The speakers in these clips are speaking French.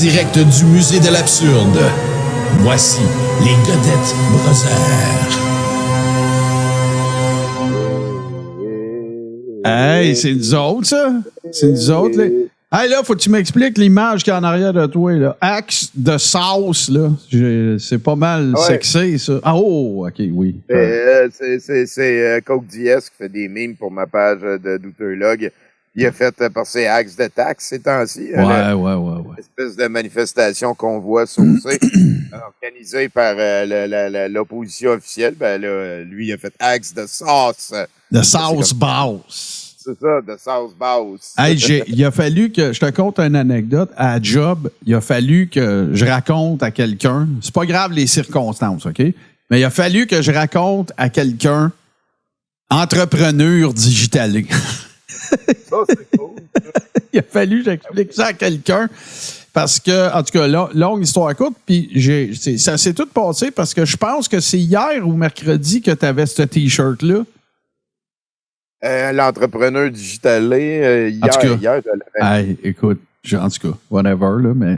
direct du musée de l'absurde, voici les Godette Brothers. Hey, c'est nous autres, ça? C'est nous autres, là. Hey, là, faut que tu m'expliques l'image qu'il y a en arrière de toi, là. Axe de sauce, là. C'est pas mal sexy, ça. Ah, oh, OK, oui. C'est Coke DS qui fait des memes pour ma page de Douteurlog. Il a fait passer Axe de taxe ces temps-ci. Ouais. Espèce de manifestation qu'on voit saucée, organisée par l'opposition officielle. Ben là, lui, il a fait Axe de sauce. De sauce basse. C'est ça, de sauce basse. Hey, il a fallu que je te conte une anecdote. À job, il a fallu que je raconte à quelqu'un. C'est pas grave les circonstances, OK? Mais il a fallu que je raconte à quelqu'un entrepreneur digitalé. Ça, c'est cool. Il a fallu que j'explique ça à quelqu'un parce que, en tout cas, longue histoire courte, puis ça s'est tout passé parce que je pense que c'est hier ou mercredi que tu avais ce T-shirt-là. L'entrepreneur digitalé, hier, je l'avais. Hey, écoute, en tout cas, whatever, là, mais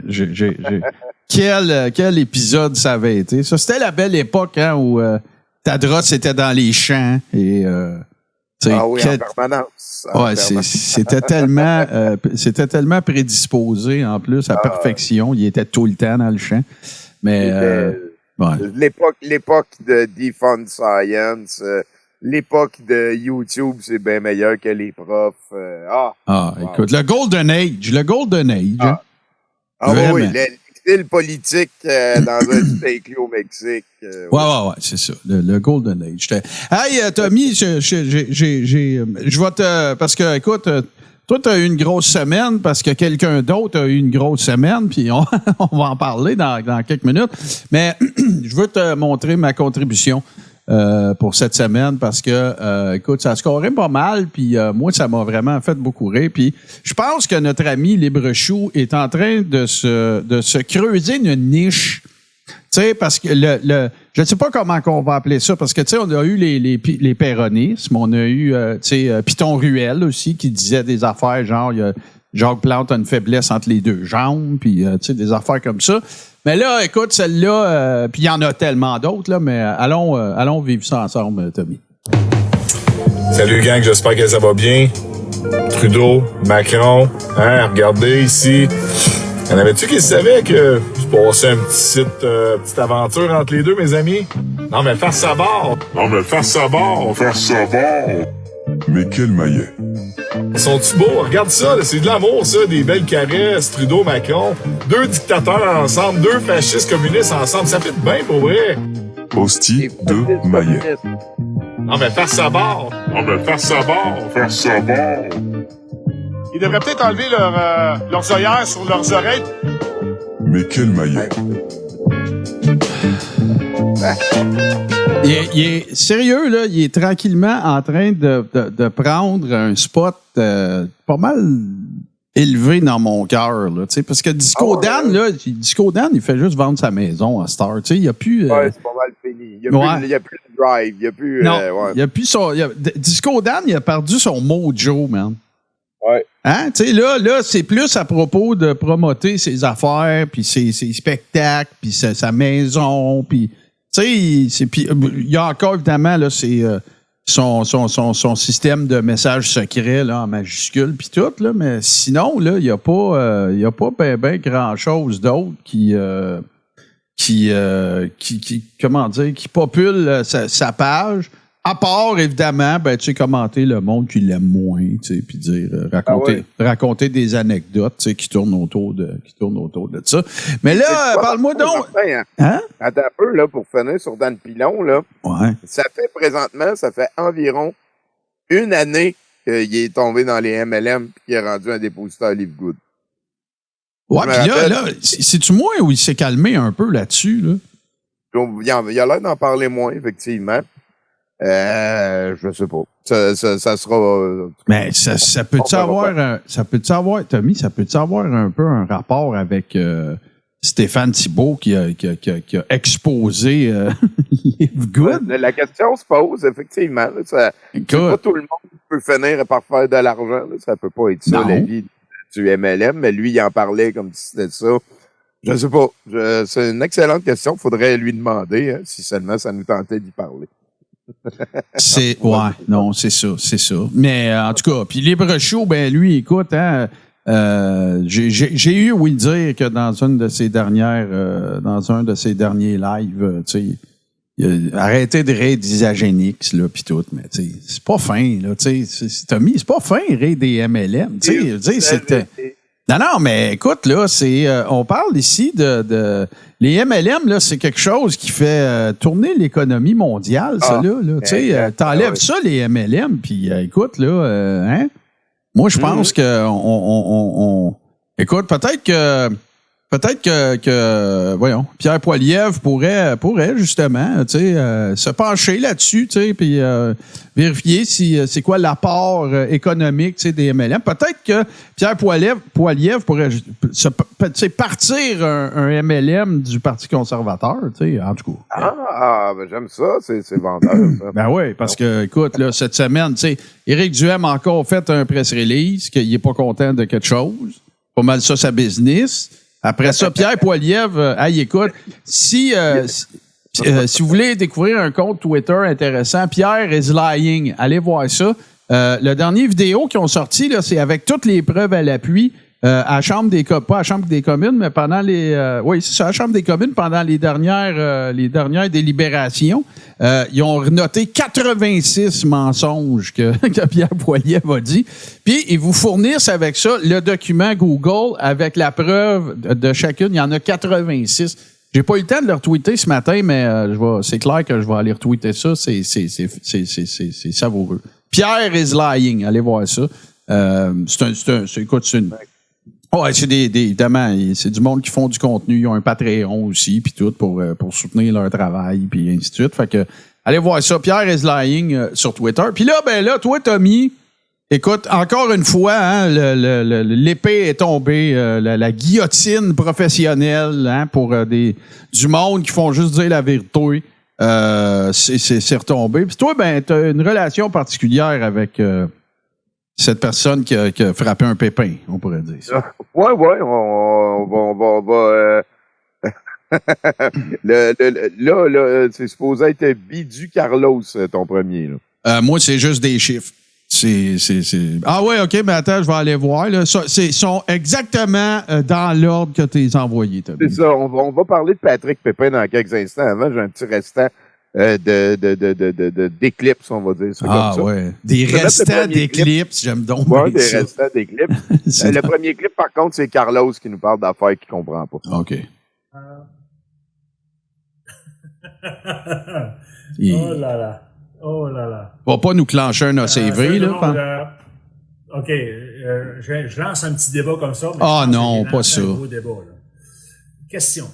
quel épisode ça avait été. Ça, c'était la belle époque hein, où Tadros était dans les champs et... en permanence. C'était tellement prédisposé en plus à perfection. Il était tout le temps dans le champ. Mais l'époque de Defund Science, l'époque de YouTube, c'est bien meilleur que les profs. Écoute, le Golden Age. Oui, l'exil politique dans un steak au Mexique. Ouais, c'est ça. Le Golden Age. Hey, Tommy, je vais te... Parce que, écoute, toi, tu as eu une grosse semaine parce que quelqu'un d'autre a eu une grosse semaine, puis on va en parler dans quelques minutes. Mais je veux te montrer ma contribution pour cette semaine parce que, écoute, ça scorait pas mal, puis moi, ça m'a vraiment fait beaucoup rire. Puis je pense que notre ami Librechou est en train de se creuser une niche. Tu sais, parce que je ne sais pas comment on va appeler ça, parce que, tu sais, on a eu les péronismes, on a eu, tu sais, Python Ruel aussi, qui disait des affaires genre, Jacques Plante a une faiblesse entre les deux jambes, puis, tu sais, des affaires comme ça. Mais là, écoute, celle-là, puis il y en a tellement d'autres, là, mais allons vivre ça ensemble, Tommy. Salut, gang, j'espère que ça va bien. Trudeau, Macron, hein, regardez ici. Y en avait-tu qui savaient que je passais petite aventure entre les deux, mes amis? Non, mais faire ça bord! Mais quel maillet! Ils sont-tu beaux? Regarde ça, là, c'est de l'amour, ça, des belles caresses, Trudeau, Macron. Deux dictateurs ensemble, deux fascistes communistes ensemble, ça fait bien pour vrai. Hostie de maillet. Non, mais faire ça bord! Ils devraient peut-être enlever leurs œillères sur leurs oreilles. Mais quel maillet! Il est sérieux, là, il est tranquillement en train de prendre un spot pas mal élevé dans mon cœur, là, tu sais, parce que Disco Dan, il fait juste vendre sa maison à Star, tu sais, il n'y a plus... c'est pas mal fini. Il n'y a plus de drive, il n'y a plus... il n'y a plus son... Disco Dan, il a perdu son mojo, man. Ouais. Hein? Tu sais, là, c'est plus à propos de promoter ses affaires, puis ses spectacles, puis sa maison, puis... Tu sais, il y a encore, évidemment, là, c'est son système de messages secrets, là, en majuscule, puis tout, là, mais sinon, là, il n'y a pas ben grand-chose d'autre qui comment dire, qui popule sa page. À part, évidemment, ben, tu sais, commenter le monde qui l'aime moins, tu sais, puis dire, raconter des anecdotes, tu sais, qui tournent autour de ça. Mais là, parle-moi donc. Hein? Attends un peu, là, pour finir sur Dan Pilon, là. Ouais. Ça fait environ une année qu'il est tombé dans les MLM puis qu'il est rendu un dépositeur Livegood. Ouais, puis là, c'est-tu moi ou il s'est calmé un peu là-dessus, là? Il a l'air d'en parler moins, effectivement. Je sais pas. Ça sera. Mais ça peut-tu avoir, Tommy, ça peut-tu avoir un peu un rapport avec Stéphane Thibault qui a exposé Livegood? La question se pose, effectivement. Là, pas tout le monde peut finir par faire de l'argent. Là, ça peut pas être ça, la vie du MLM, mais lui, il en parlait comme si c'était ça. Je sais pas. C'est une excellente question. Faudrait lui demander, hein, si seulement ça nous tentait d'y parler. C'est ça. Mais en tout cas, puis Libre Show, ben lui, écoute, hein, j'ai eu ouï dire que dans un de ses derniers lives, tu sais, il a arrêté de raider des Agénix, là, pis tout, mais tu sais, c'est pas fin, là, tu sais, Tommy, c'est pas fin, raider des MLM, tu sais, c'était... Non, mais écoute, là, on parle ici les MLM, là, c'est quelque chose qui fait tourner l'économie mondiale, ça, là, tu sais, t'enlèves ça, les MLM, puis écoute, là, hein? Moi, je pense que écoute, peut-être que voyons, Pierre Poilievre pourrait justement, tu sais, se pencher là-dessus, tu sais, puis vérifier si c'est quoi l'apport économique, tu sais, des MLM. Peut-être que Pierre Poilievre pourrait partir un MLM du Parti conservateur, tu sais, en tout cas. Ben j'aime ça, c'est vendeur, ça. Ben oui, parce que, écoute, là, cette semaine, tu sais, Éric Duhem a encore fait un press release qu'il est pas content de quelque chose. Pas mal ça, sa business. Après ça, Pierre Poilievre, écoute, si vous voulez découvrir un compte Twitter intéressant, Pierre is lying, allez voir ça. La dernière vidéo qu'ils ont sorti, là, c'est avec toutes les preuves à l'appui à la Chambre des pas à la Chambre des communes, mais pendant les oui, c'est ça, à la Chambre des communes, pendant les dernières délibérations. Ils ont noté 86 mensonges que Pierre Poilievre a dit. Puis, ils vous fournissent avec ça le document Google avec la preuve de chacune. Il y en a 86. J'ai pas eu le temps de le retweeter ce matin, mais c'est clair que je vais aller retweeter ça. C'est savoureux. Pierre is lying. Allez voir ça. Ouais, c'est évidemment, c'est du monde qui font du contenu. Ils ont un Patreon aussi, puis tout, pour soutenir leur travail, puis ainsi de suite. Fait que, allez voir ça. Pierre is lying sur Twitter. Puis là, toi, Tommy, écoute, encore une fois, hein, l'épée est tombée, la guillotine professionnelle, hein, pour du monde qui font juste dire la vérité. C'est retombé. Puis toi, t'as une relation particulière avec cette personne qui a frappé un pépin, on pourrait dire ça. Ouais, on va là, c'est supposé être Bidu Carlos, ton premier, là. Moi, c'est juste des chiffres. Ah ouais, OK, mais attends, je vais aller voir. Là. Ils sont exactement dans l'ordre que tu les as envoyés. C'est ça, on va parler de Patrick Pépin dans quelques instants. Avant, j'ai un petit restant d'éclipses, on va dire ça comme ça. Ouais. Des restants d'éclipses, j'aime donc ouais, bien des ça. restants d'éclipses. Le premier clip, par contre, c'est Carlos qui nous parle d'affaires qu'il comprend pas. OK. Oh là là. Va pas nous clencher un ACV, là. OK. Je lance un petit débat comme ça. Ah non, pas ça. Un gros débat, là. Question.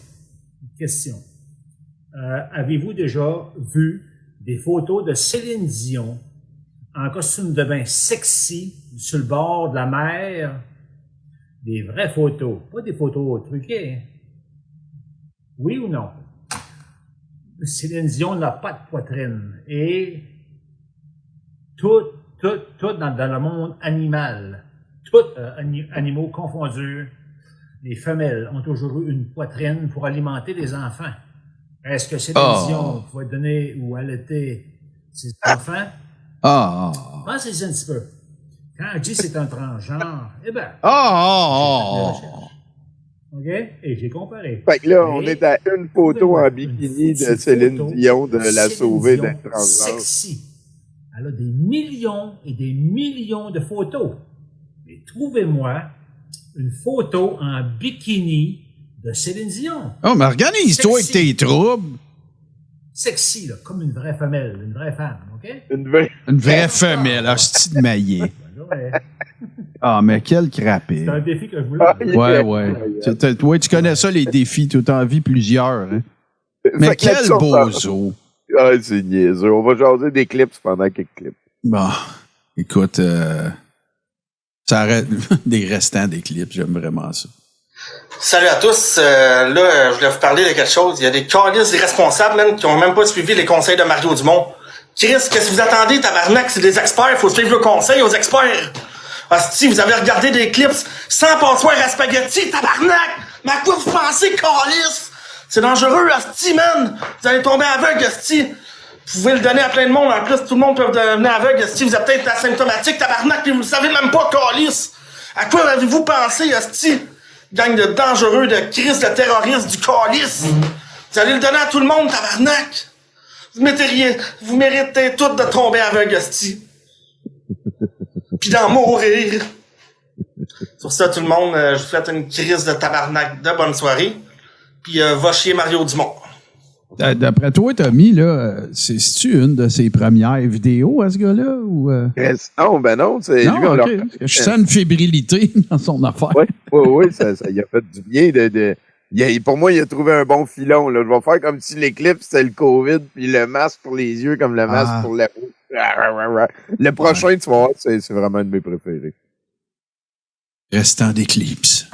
Avez-vous déjà vu des photos de Céline Dion en costume de bain sexy sur le bord de la mer? Des vraies photos, pas des photos truquées. Oui ou non? Céline Dion n'a pas de poitrine. Et tout dans le monde animal, animaux confondus, les femelles ont toujours eu une poitrine pour alimenter les enfants. Est-ce que Céline Dion pouvait donner ou allaiter ses enfants? Pensez-y un petit peu. Quand je dis c'est un transgenre, OK? Et j'ai comparé. Fait que là, on est à une photo en bikini de Céline Dion de la sauver d'être transgenre. Sexy. Elle a des millions et des millions de photos. Mais trouvez-moi une photo en bikini de Céline Dion. Oh, mais organise-toi avec tes troubles. Sexy, là, comme une vraie femelle, une vraie femme, OK? Une vraie femelle, hostie de maillet. Mais quel crapé. C'est un défi que je voulais. Ouais. Tu connais ça, les défis. Tu as envie plusieurs. Hein? Mais quel bozo. C'est niaiseux. On va jaser des clips pendant quelques clips. Bon, écoute, ça arrête des restants des clips. J'aime vraiment ça. Salut à tous. Là, je voulais vous parler de quelque chose. Il y a des calices irresponsables, man, qui ont même pas suivi les conseils de Mario Dumont. Chris, qu'est-ce que vous attendez, tabarnak? C'est des experts. Faut suivre le conseil aux experts. Hostie, vous avez regardé des clips sans passoire à spaghetti, tabarnak! Mais à quoi vous pensez, câlisse? C'est dangereux, asti, man! Vous allez tomber aveugle, asti! Vous pouvez le donner à plein de monde, en plus, tout le monde peut devenir aveugle, asti! Vous êtes peut-être asymptomatique, tabarnak, et vous le savez même pas, câlisse! À quoi avez-vous pensé, asti? Gang de dangereux, de crise, de terroristes, du câlisse! Vous allez le donner à tout le monde, tabarnak! Vous méritez tous de tomber aveugle, asti! Pis d'en mourir! Sur ça, tout le monde, je vous souhaite une crise de tabarnak de bonne soirée. Puis va chier Mario Dumont. D'après toi, Tommy, là, c'est-tu une de ses premières vidéos à ce gars-là? Ou, Non, ben non. C'est non, lui, on okay. Je sens une fébrilité dans son affaire. Oui, ça y a fait du bien. Pour moi, il a trouvé un bon filon. Là. Je vais faire comme si l'éclipse, c'était le COVID, puis le masque pour les yeux comme le masque pour la peau. Le prochain, tu vas voir, c'est vraiment un de mes préférés. Restant d'éclipse.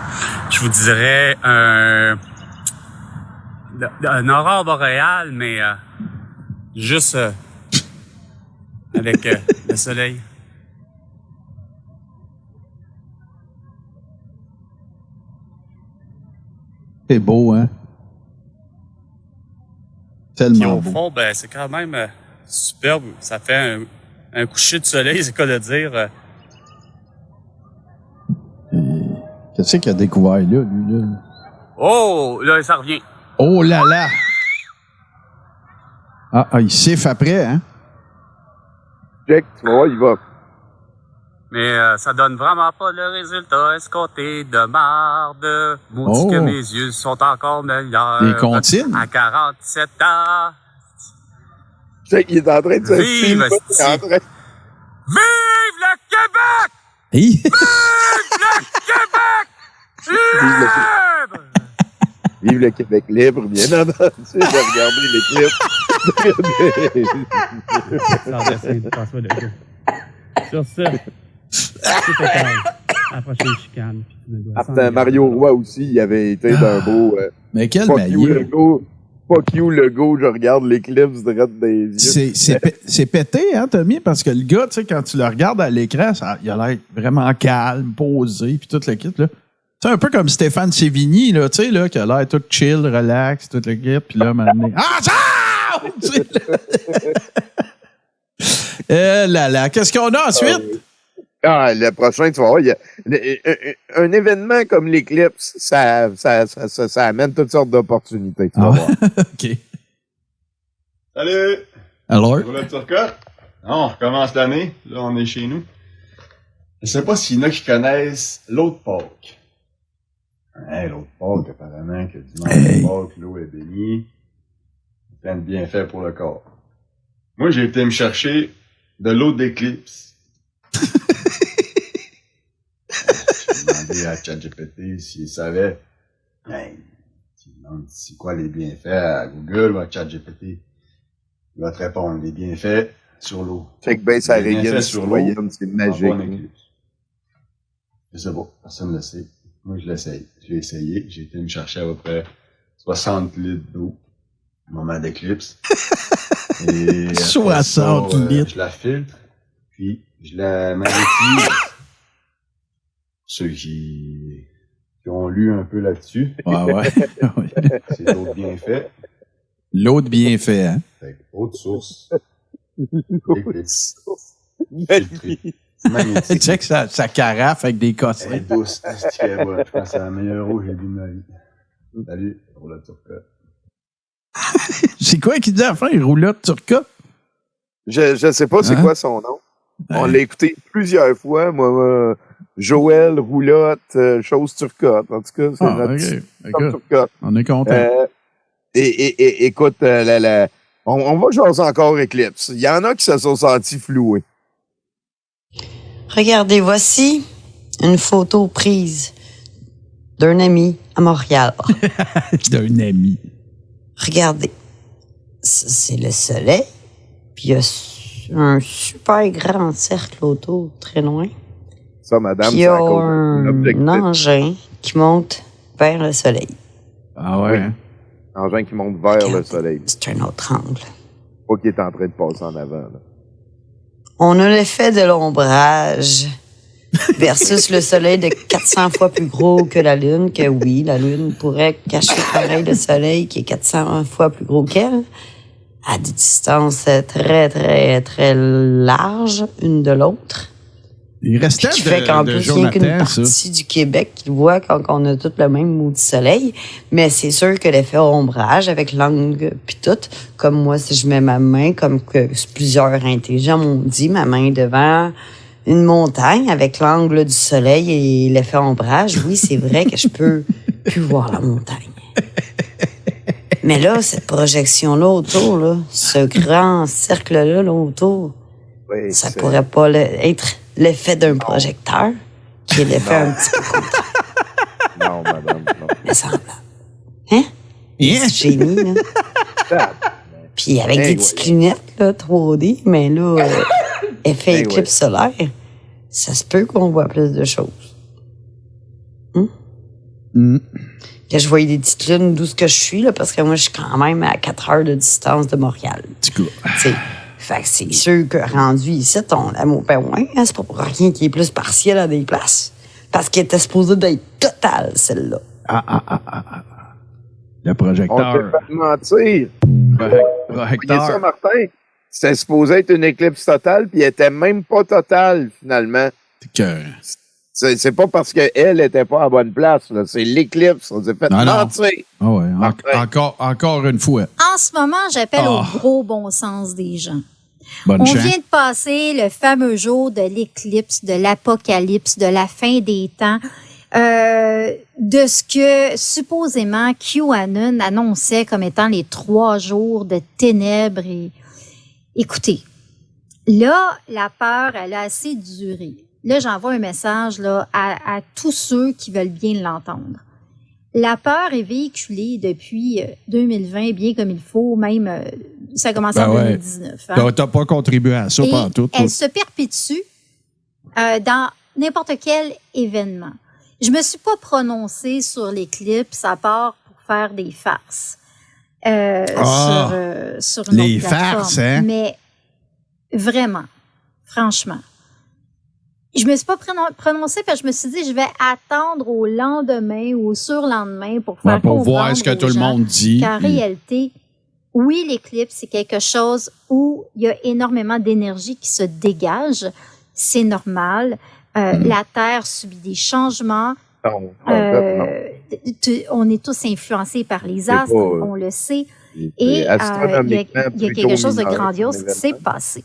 Je vous dirais un aurore boréale, mais juste avec le soleil. C'est beau, hein? Puis Tellement au beau. fond, ben, c'est quand même superbe. Ça fait un coucher de soleil, c'est quoi le dire? Qu'est-ce qu'il a découvert là, lui, là? Oh, là, ça revient. Oh là là! Il siffle après, hein? Check, tu vas voir, il va. Mais ça donne vraiment pas le résultat escompté de marde. Maudit que mes yeux sont encore meilleurs. Les comptines? À 47 ans. Check, il est en train de se Vive, filmer, il est esti. en train- Vive le Québec! Hey! Vive le Québec! Libre! Vive le Québec libre, bien entendu, de regarder l'équipe. Sur ça, tout est calme. À la prochaine chicane. Mario Roy aussi, il avait été d'un beau... Mais quel fuck you, maillet! Legault. Fuck you, Legault, je regarde l'éclipse direct des yeux. C'est pété, hein, Tommy? Parce que le gars, tu sais, quand tu le regardes à l'écran, il a l'air vraiment calme, posé, puis tout le kit, là. C'est un peu comme Stéphane Sévigny, là, tu sais, là, qui a l'air tout chill, relax, tout le kit, puis là, maintenant... ça! Là, qu'est-ce qu'on a ensuite? Le prochain, tu vas voir, il y a un événement comme l'éclipse, ça amène toutes sortes d'opportunités. Tu vas voir. OK. Salut! Alors? Roulotte Turcotte? Non, on recommence l'année. Là, on est chez nous. Je sais pas s'il y en a qui connaissent l'autre Pâques. L'autre Pâques, apparemment, que dimanche de Pâques, l'eau est bénie. Plein de bienfaits pour le corps. Moi, j'ai été me chercher de l'eau d'éclipse. J'ai demandé à ChatGPT s'il savait. Tu demandes c'est quoi les bienfaits à Google ou à ChatGPT. Il va te répondre les bienfaits sur l'eau. Check bien sa Les régale bienfaits sur l'eau, c'est magique. en bonne éclipse. Je sais pas, personne ne le sait. Moi, je l'essaye. J'ai essayé. J'ai été me chercher à peu près 60 litres d'eau au moment d'éclipse. Et après 60 litres. Je la filtre, puis je la magnetise. Ceux qui ont lu un peu là-dessus. Ouais. C'est l'autre bienfait. L'autre bienfait, hein? Fait que, autre source. D'éclipse. Filtrée. Magnétique. Check sa carafe avec des Elle est cossins. douce. Asti qu'elle est bonne. Je pense que c'est la meilleure eau que j'ai bu de ma vie. Salut, Roulotte Turcotte. C'est quoi qu'il dit à la fin, Roulotte Turcotte? Je sais pas c'est quoi son nom. On l'a écouté plusieurs fois. Moi, Joël, Roulotte, chose Turcotte. En tout cas, c'est notre Turcotte. On est content. Écoute, on va jaser encore Eclipse. Il y en a qui se sont sentis floués. Regardez, voici une photo prise d'un ami à Montréal. D'un ami. Regardez, c'est le soleil, puis il y a un super grand cercle autour, très loin. Ça, madame, puis il y a un engin qui monte vers le soleil. Ah ouais? Oui. Engin qui monte vers le soleil. C'est un autre angle. Pas qu'il est en train de passer en avant. Là. On a l'effet de l'ombrage Versus le soleil de 400 fois plus gros que la Lune, que oui, la Lune pourrait cacher pareil le soleil qui est 400 fois plus gros qu'elle, à des distances très, très, très larges, une de l'autre. Il restait qui fait qu'en plus, il n'y a qu'une partie du Québec qui le voit quand on a tout le même maudit soleil. Mais c'est sûr que l'effet ombrage avec l'angle puis tout, comme moi, si je mets ma main, comme que plusieurs intelligents m'ont dit, ma main devant une montagne avec l'angle du soleil et l'effet ombrage, oui, c'est vrai que je peux plus voir la montagne. Mais là, cette projection-là autour, là, ce grand cercle-là là, autour, oui, ça pourrait pas être l'effet d'un projecteur, qui est l'effet un petit peu contraire. Non, madame, non. Mais semblable. Hein? Yes. Génie, là. Puis avec des petites lunettes, là, 3D, mais là, effet éclipse solaire, ça se peut qu'on voit plus de choses. Que je voyais des petites lunes d'où ce que je suis, là, parce que moi, je suis quand même à 4 heures de distance de Montréal. Fait que c'est sûr que rendu ici, on a mon père, c'est pas pour rien qu'il est plus partiel à des places. Parce qu'il était supposé d'être total, celle-là. Le projecteur. On peut pas mentir. Projecteur. Ça, Martin, c'était supposé être une éclipse totale, puis elle était même pas totale, finalement. C'est pas parce qu'elle était pas à bonne place, là. C'est l'éclipse. On s'est fait mentir. Ah ouais, encore une fois. En ce moment, j'appelle au gros bon sens des gens. Bonne On chance. vient de passer le fameux jour de l'éclipse, de l'apocalypse, de la fin des temps, de ce que supposément QAnon annonçait comme étant les 3 jours de ténèbres. Et écoutez, là, la peur, elle a assez duré. Là, j'envoie un message là, à tous ceux qui veulent bien l'entendre. La peur est véhiculée depuis 2020, bien comme il faut, même ça a commencé en 2019. Hein? T'as pas contribué à ça pendant tout. Elle se perpétue dans n'importe quel événement. Je me suis pas prononcée sur l'éclipse à part pour faire des farces sur une les autre plateforme. farces, hein? Mais vraiment, franchement. Je me suis pas prononcée parce que je me suis dit je vais attendre au lendemain ou au surlendemain pour faire pour comprendre voir ce que tout le monde dit. Qu'en réalité, oui, l'éclipse, c'est quelque chose où il y a énormément d'énergie qui se dégage. C'est normal. La Terre subit des changements. Non. On est tous influencés par les astres, on le sait. Et il y a quelque chose de grandiose qui s'est passé.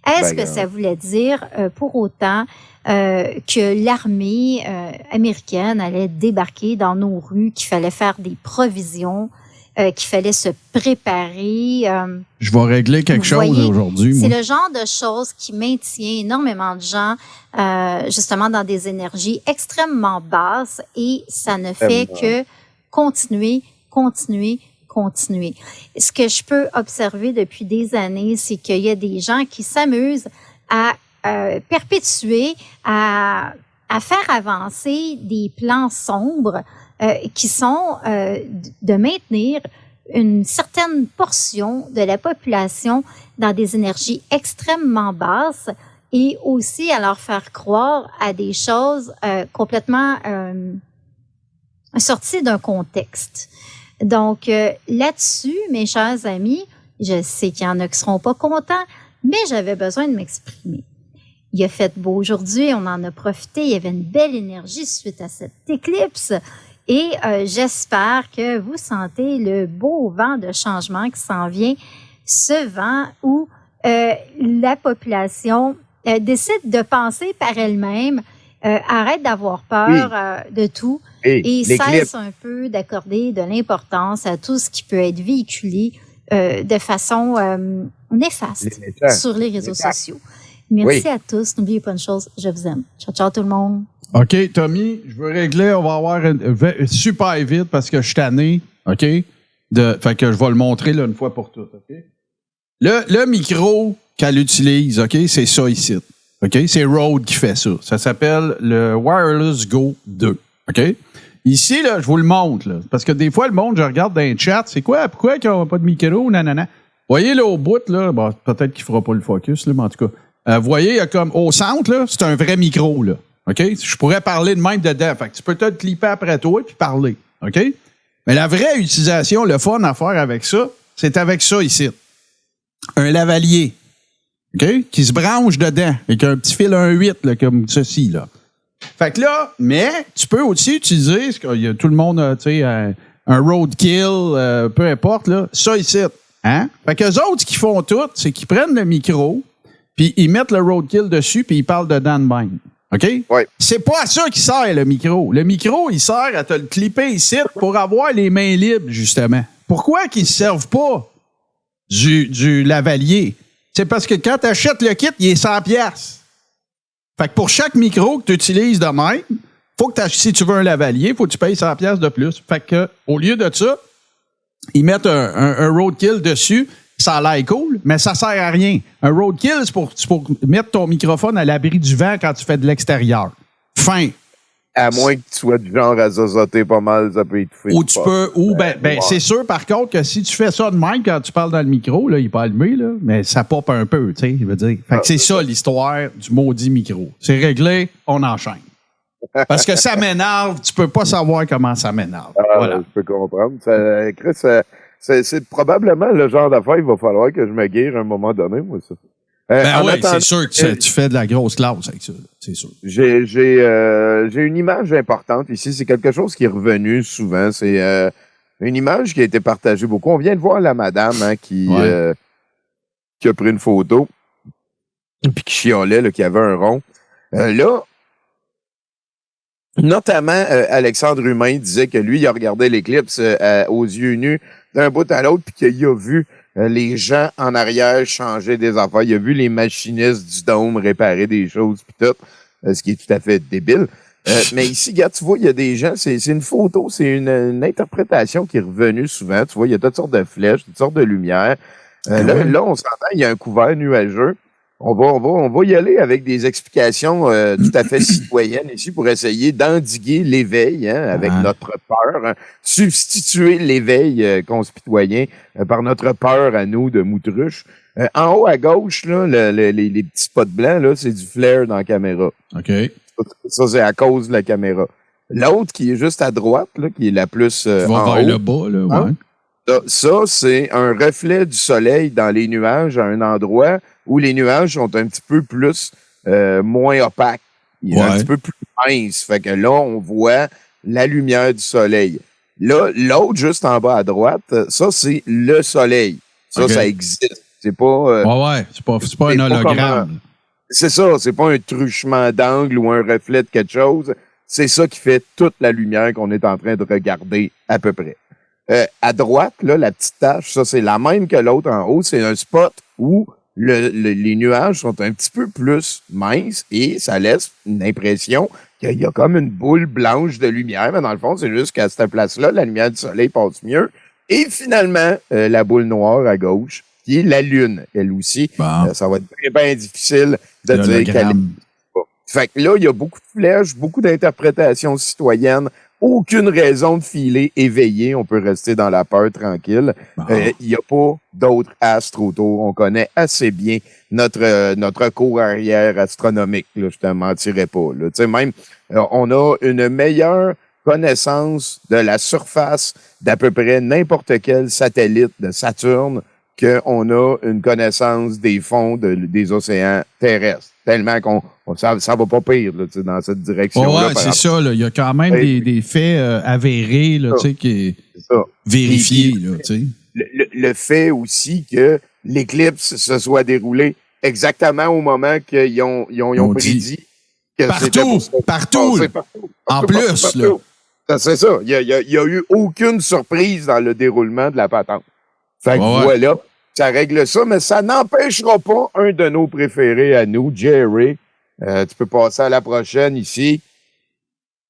Est-ce que ça voulait dire pour autant que l'armée américaine allait débarquer dans nos rues, qu'il fallait faire des provisions, qu'il fallait se préparer? Je vais régler quelque chose aujourd'hui. C'est le genre de choses qui maintient énormément de gens justement dans des énergies extrêmement basses et ça ne fait que continuer. Ce que je peux observer depuis des années, c'est qu'il y a des gens qui s'amusent à perpétuer, à faire avancer des plans sombres qui sont de maintenir une certaine portion de la population dans des énergies extrêmement basses et aussi à leur faire croire à des choses complètement sorties d'un contexte. Donc, là-dessus, mes chers amis, je sais qu'il y en a qui seront pas contents, mais j'avais besoin de m'exprimer. Il a fait beau aujourd'hui, on en a profité, il y avait une belle énergie suite à cette éclipse et j'espère que vous sentez le beau vent de changement qui s'en vient, ce vent où la population décide de penser par elle-même, arrête d'avoir peur de tout, et cesse un peu d'accorder de l'importance à tout ce qui peut être véhiculé de façon néfaste sur les réseaux sociaux. Merci à tous. N'oubliez pas une chose, je vous aime. Ciao, ciao tout le monde. OK, Tommy, je veux régler. On va avoir super vite parce que je suis tanné. OK? Fait que je vais le montrer là, une fois pour toutes. OK? Le micro qu'elle utilise, OK, c'est ça ici. OK? C'est Rode qui fait ça. Ça s'appelle le Wireless Go 2. OK? Ici, là, je vous le montre, là, parce que des fois, le monde, je regarde dans les chats, c'est quoi? Pourquoi ils n'ont pas de micro? Nanana. Voyez, là, au bout, là, bon, peut-être qu'il ne fera pas le focus, là, mais en tout cas, voyez, comme au centre, là, c'est un vrai micro, là. OK? Je pourrais parler de même dedans. Fait que tu peux te clipper après toi puis parler. OK? Mais la vraie utilisation, le fun à faire avec ça, c'est avec ça ici. Un lavalier. OK? Qui se branche dedans avec un petit fil 1.8 là, comme ceci, là. Fait que là, mais tu peux aussi utiliser, tout le monde a, tu sais, un roadkill, peu importe, là, ça ici. Hein? Fait qu'eux autres, ce qu'ils font tout, c'est qu'ils prennent le micro, puis ils mettent le roadkill dessus, puis ils parlent dedans de même. OK? Oui. C'est pas à ça qu'il sert, le micro. Le micro, il sert à te le clipper ici pour avoir les mains libres, justement. Pourquoi qu'ils ne servent pas du lavalier? C'est parce que quand tu achètes le kit, il est 100$. Fait que pour chaque micro que tu utilises de même, faut que si tu veux un lavalier, il faut que tu payes 100$ de plus. Fait que au lieu de ça, ils mettent un roadkill dessus. Ça a l'air cool, mais ça sert à rien. Un roadkill, c'est pour mettre ton microphone à l'abri du vent quand tu fais de l'extérieur. Fin. À moins que tu sois du genre à zozoter pas mal, ça peut étouffer. Ou tu peux, c'est sûr, par contre, que si tu fais ça de même quand tu parles dans le micro, là, il n'est pas allumé, là, mais ça pop un peu, tu sais, je veux dire. Fait que c'est ça l'histoire du maudit micro. C'est réglé, on enchaîne. Parce que ça m'énerve, tu peux pas savoir comment ça m'énerve. Voilà. Je peux comprendre. Chris, c'est probablement le genre d'affaire, il va falloir que je me guère à un moment donné, moi, ça. Oui, c'est sûr que tu fais de la grosse classe avec ça, c'est sûr. J'ai une image importante ici. C'est quelque chose qui est revenu souvent. C'est une image qui a été partagée beaucoup. On vient de voir la madame qui a pris une photo puis qui chiolait, là, qui avait un rond. Là, notamment, Alexandre Humain disait que lui, il a regardé l'éclipse aux yeux nus d'un bout à l'autre puis qu'il a vu les gens en arrière changer des affaires. Il a vu les machinistes du dôme réparer des choses pis tout, ce qui est tout à fait débile. Mais ici, regarde, tu vois, il y a des gens, c'est une photo, c'est une interprétation qui est revenue souvent. Tu vois, il y a toutes sortes de flèches, toutes sortes de lumières. Là, on s'entend, il y a un couvert nuageux. On va y aller avec des explications tout à fait citoyennes ici pour essayer d'endiguer l'éveil avec notre peur, hein, substituer l'éveil conspitoyen par notre peur à nous de moutruche. En haut à gauche, là, les petits spots blancs, là, c'est du flare dans la caméra. OK. Ça, c'est à cause de la caméra. L'autre qui est juste à droite, là, qui est la plus en vers haut, le bas, là, ouais. hein? Ça, c'est un reflet du soleil dans les nuages à un endroit où les nuages sont un petit peu plus moins opaques. Ils sont un petit peu plus minces. Fait que là, on voit la lumière du soleil. Là, l'autre, juste en bas à droite, ça, c'est le soleil. Ça, ça existe. C'est pas... c'est pas un hologramme. C'est ça, c'est pas un truchement d'angle ou un reflet de quelque chose. C'est ça qui fait toute la lumière qu'on est en train de regarder à peu près. À droite, là, la petite tache, ça, c'est la même que l'autre en haut. C'est un spot où les nuages sont un petit peu plus minces et ça laisse une impression qu'il y a comme une boule blanche de lumière. Mais dans le fond, c'est juste qu'à cette place-là, la lumière du soleil passe mieux. Et finalement, la boule noire à gauche, qui est la Lune, elle aussi. Bon. Ça va être bien difficile de dire qu'elle est... Fait que là, il y a beaucoup de flèches, beaucoup d'interprétations citoyennes. Aucune raison de filer éveillé. On peut rester dans la peur tranquille. Il n'y a pas d'autres astres autour. On connaît assez bien notre cours arrière astronomique. Là, je te mentirais pas. Là. Tu sais, même, on a une meilleure connaissance de la surface d'à peu près n'importe quel satellite de Saturne qu'on a une connaissance des fonds des océans terrestres. Tellement ça va pas pire là, dans cette direction-là. Ouais, c'est ça. Il y a quand même des faits avérés là, qui vérifiés. Là, le fait aussi que l'éclipse se soit déroulée exactement au moment qu'ils ont prédit que partout. En plus, là. C'est ça. Il y a eu aucune surprise dans le déroulement de la patente. Fait que voilà, ça règle ça, mais ça n'empêchera pas un de nos préférés à nous, Jerry. Tu peux passer à la prochaine ici.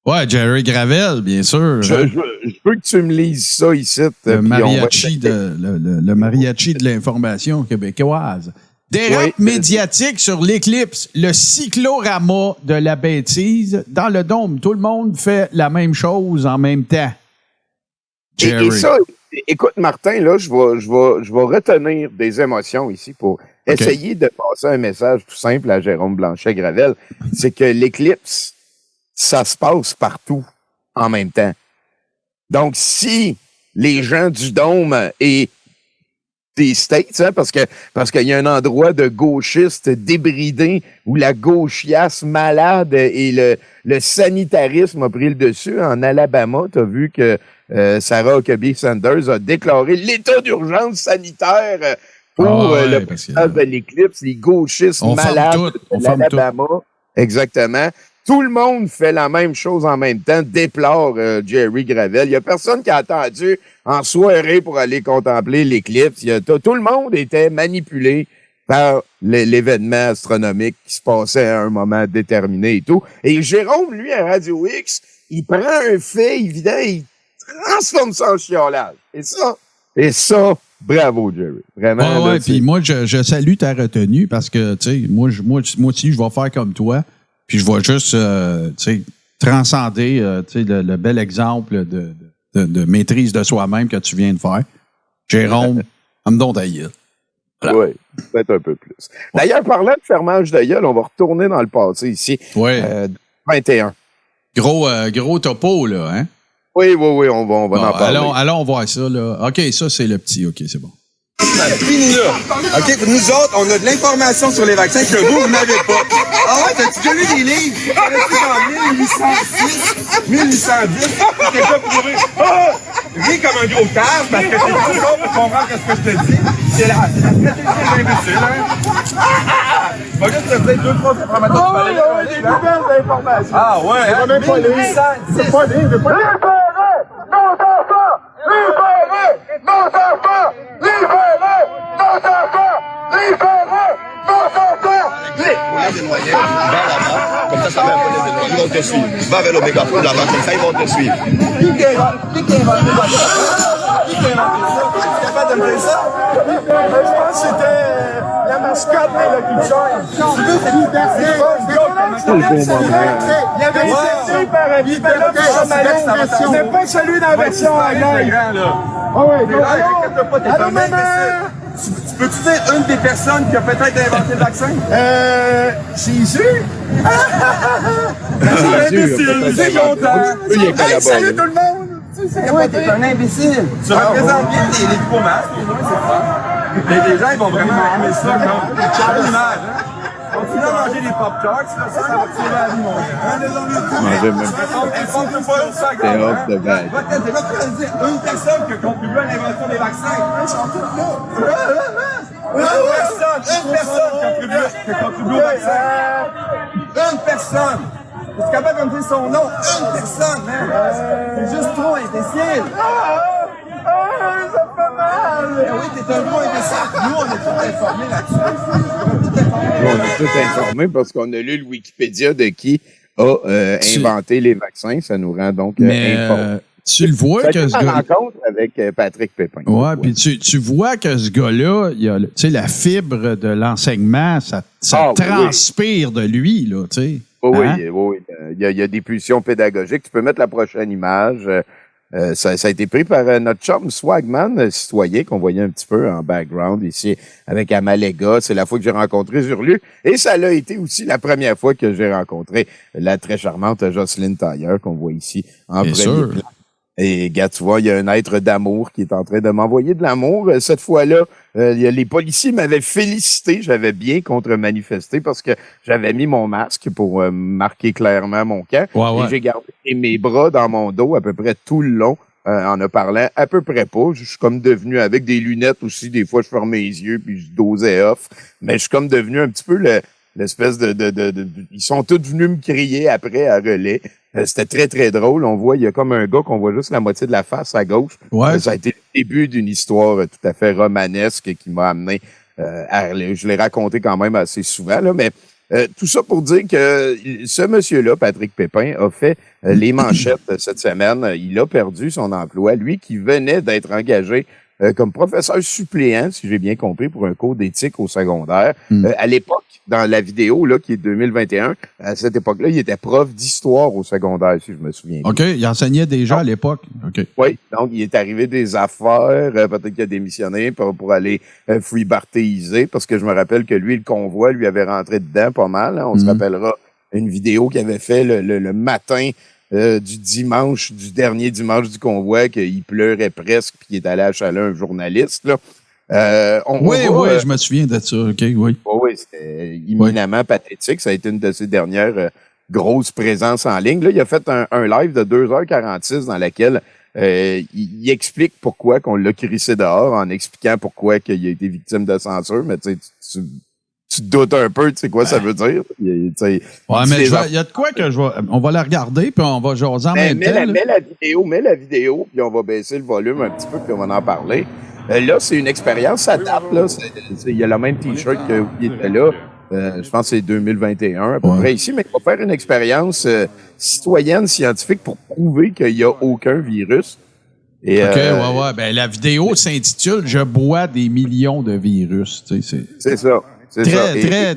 Ouais, Jerry Gravel, bien sûr. Je veux que tu me lises ça ici. Le mariachi de l'information québécoise. Dérape médiatique sur l'éclipse, le cyclorama de la bêtise. Dans le dôme, tout le monde fait la même chose en même temps. Et ça, écoute, Martin, là, je vais retenir des émotions ici pour essayer de passer un message tout simple à Jérôme Blanchet-Gravel. C'est que l'éclipse, ça se passe partout en même temps. Donc, si les gens du Dôme et des States, hein, parce qu'il y a un endroit de gauchistes débridés où la gauchiasse malade et le sanitarisme a pris le dessus. En Alabama, tu as vu que Sarah Huckabee Sanders a déclaré l'état d'urgence sanitaire pour le passage de l'éclipse, les gauchistes malades de l'Alabama. Exactement. Tout le monde fait la même chose en même temps, déplore Jerry Gravel. Il n'y a personne qui a attendu en soirée pour aller contempler l'éclipse. Tout le monde était manipulé par l'événement astronomique qui se passait à un moment déterminé et tout. Et Jérôme, lui, à Radio X, il prend un fait évident et il transforme ça en chiolage. Et ça, bravo, Jerry. Vraiment. Ouais, puis moi, je salue ta retenue parce que, tu sais, moi aussi, je vais faire comme toi. Puis je vais juste, transcender, le bel exemple de maîtrise de soi-même que tu viens de faire. Jérôme, me donne ta gueule. Voilà. Oui, peut-être un peu plus. D'ailleurs, parlant de fermage de gueule, on va retourner dans le passé ici. Oui. 21. Gros topo, là, hein? Oui, on va en parler. Allons voir ça, là. OK, ça, c'est le petit. OK, c'est bon. Fini là. OK, nous autres, on a de l'information sur les vaccins que vous n'avez pas. Ah ouais, t'as-tu déjà lu des livres? T'as-tu en 1806, 1810? T'es pas prouvé. Ris comme un gros cave parce que t'es trop fort pour comprendre ce que je te dis. C'est la stratégie des imbéciles, hein? Je vais juste te dire 2 fois pour mettre il y a des nouvelles informations. Ah ouais, hein? Même pas lire. C'est pas lire, c'est pas lire. Libérez nos enfants! Libérez nos enfants! Libérez nos enfants! Libérez nos enfants! Comme ça va un peu les ils vont te suivre. Va vers le mégaphone là-bas, comme ça, ils vont te suivre. Qui est inventé ça? Tu es capable de me dire ça? Je pense que c'était la mascotte de la culture. Il y avait été par un ce n'est pas celui dans la version anglaise. Ah ouais, inquiète pas, t'es un imbécile. Tu peux-tu dire une des personnes qui a peut-être inventé le vaccin? Jésus? Imbécile, c'est content. Salut tout le monde! Ouais, t'es un imbécile. Tu représentes bien les diplomates, c'est fun. Mais les gens, ils vont vraiment aimer ça, comme une image, hein? Continue à manger des Pop-Tarts, ça va tirer à la vie, mon gars. Mangeais même pas. T'es off de bag. T'es pas prêt à dire une personne qui a contribué à l'invention des vaccins. Ils sont tous là. Une personne qui a contribué au vaccin. Une personne. Es-tu capable de me dire son nom? Une personne, man. C'est juste trop imbécile. Ça fait mal! Oui, t'es un gros imbécile. Nous, on est tous informés là-dessus. On est tous informés parce qu'on a lu le Wikipédia de qui a inventé les vaccins. Ça nous rend donc informés. Tu le vois que ce gars. rencontre avec Patrick Pépin. Ouais, puis tu vois que ce gars-là, il a, tu sais, la fibre de l'enseignement, ça transpire de lui, là, tu sais. Oui. Il y a des pulsions pédagogiques. Tu peux mettre la prochaine image. Ça a été pris par notre chum Swagman, citoyen, qu'on voyait un petit peu en background ici avec Amalega. C'est la fois que j'ai rencontré Zurlu. Et ça l'a été aussi la première fois que j'ai rencontré la très charmante Jocelyne Tailleur, qu'on voit ici en premier plan. Et gars, tu vois, il y a un être d'amour qui est en train de m'envoyer de l'amour. Cette fois-là, les policiers m'avaient félicité. J'avais bien contre-manifesté parce que j'avais mis mon masque pour marquer clairement mon camp. Et j'ai gardé mes bras dans mon dos à peu près tout le long. En ne parlant à peu près pas. Je suis comme devenu, avec des lunettes aussi, des fois je fermais les yeux puis je dosais off. Mais je suis comme devenu un petit peu l'espèce de ils sont tous venus me crier après à relais. C'était très, très drôle. On voit, il y a comme un gars qu'on voit juste la moitié de la face à gauche. Ça a été le début d'une histoire tout à fait romanesque qui m'a amené je l'ai raconté quand même assez souvent, là, mais tout ça pour dire que ce monsieur-là, Patrick Pépin, a fait les manchettes cette semaine. Il a perdu son emploi. Lui qui venait d'être engagé comme professeur suppléant, si j'ai bien compris, pour un cours d'éthique au secondaire. À l'époque, dans la vidéo là qui est 2021, à cette époque-là, il était prof d'histoire au secondaire, si je me souviens bien. OK, il enseignait déjà à l'époque. OK. Oui, donc il est arrivé des affaires, peut-être qu'il a démissionné pour aller freebartéiser, parce que je me rappelle que lui, le convoi, lui avait rentré dedans pas mal. Hein, on se rappellera une vidéo qu'il avait fait le matin du dernier dimanche du convoi, qu'il pleurait presque, puis qu'il est allé achaler un journaliste, là. Oui, je me souviens de ça. OK, oui. Oui, c'était imminemment pathétique. Ça a été une de ses dernières grosses présences en ligne. Là, il a fait un live de 2h46 dans laquelle il explique pourquoi qu'on l'a crissé dehors, en expliquant pourquoi qu'il a été victime de censure. Mais tu te doutes un peu, tu sais quoi ça veut dire. Mais il y a de quoi que on va la regarder, puis on va jaser en même temps. Mets la vidéo, puis on va baisser le volume un petit peu, puis on va en parler. Là, c'est une expérience, ça date, là. Il y a le même T-shirt qui était là. Je pense que c'est 2021 à peu près ici, mais il va faire une expérience citoyenne, scientifique pour prouver qu'il n'y a aucun virus. Et, Ben, la vidéo s'intitule « Je bois des millions de virus ». C'est ça.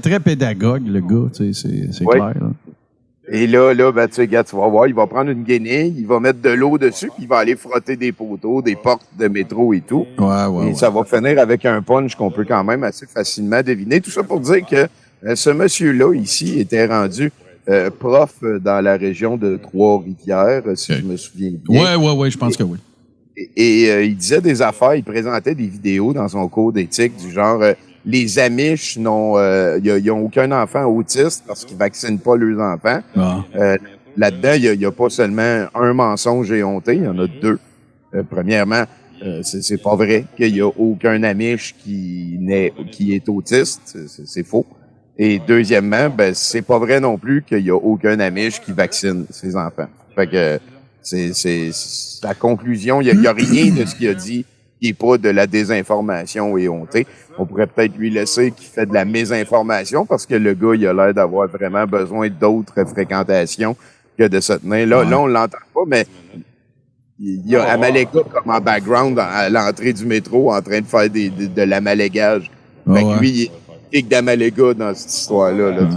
Très pédagogue, le gars, c'est clair. Là. Et là, ben, tu vas voir, il va prendre une guenille, il va mettre de l'eau dessus, puis il va aller frotter des poteaux, des portes de métro et tout. Et ça va finir avec un punch qu'on peut quand même assez facilement deviner. Tout ça pour dire que ce monsieur-là, ici, était rendu prof dans la région de Trois-Rivières, si je me souviens bien. Oui, je pense que oui. Et il disait des affaires, il présentait des vidéos dans son cours d'éthique du genre... les Amish ils ont aucun enfant autiste parce qu'ils vaccinent pas leurs enfants. Là-dedans, il y a pas seulement un mensonge éhonté, il y en a deux. Premièrement, c'est pas vrai qu'il y a aucun Amish qui est autiste, c'est faux. Et deuxièmement, ben c'est pas vrai non plus qu'il y a aucun Amish qui vaccine ses enfants. Fait que c'est la conclusion, il y a rien de ce qu'il a dit qui n'est pas de la désinformation éhontée. On pourrait peut-être lui laisser qu'il fait de la mésinformation parce que le gars, il a l'air d'avoir vraiment besoin d'autres fréquentations que de se tenir. Là, on l'entend pas, mais il y a Amalega comme en background à l'entrée du métro en train de faire de l'amalégage. Fait que lui, il est pique d'Amalega dans cette histoire-là. Là,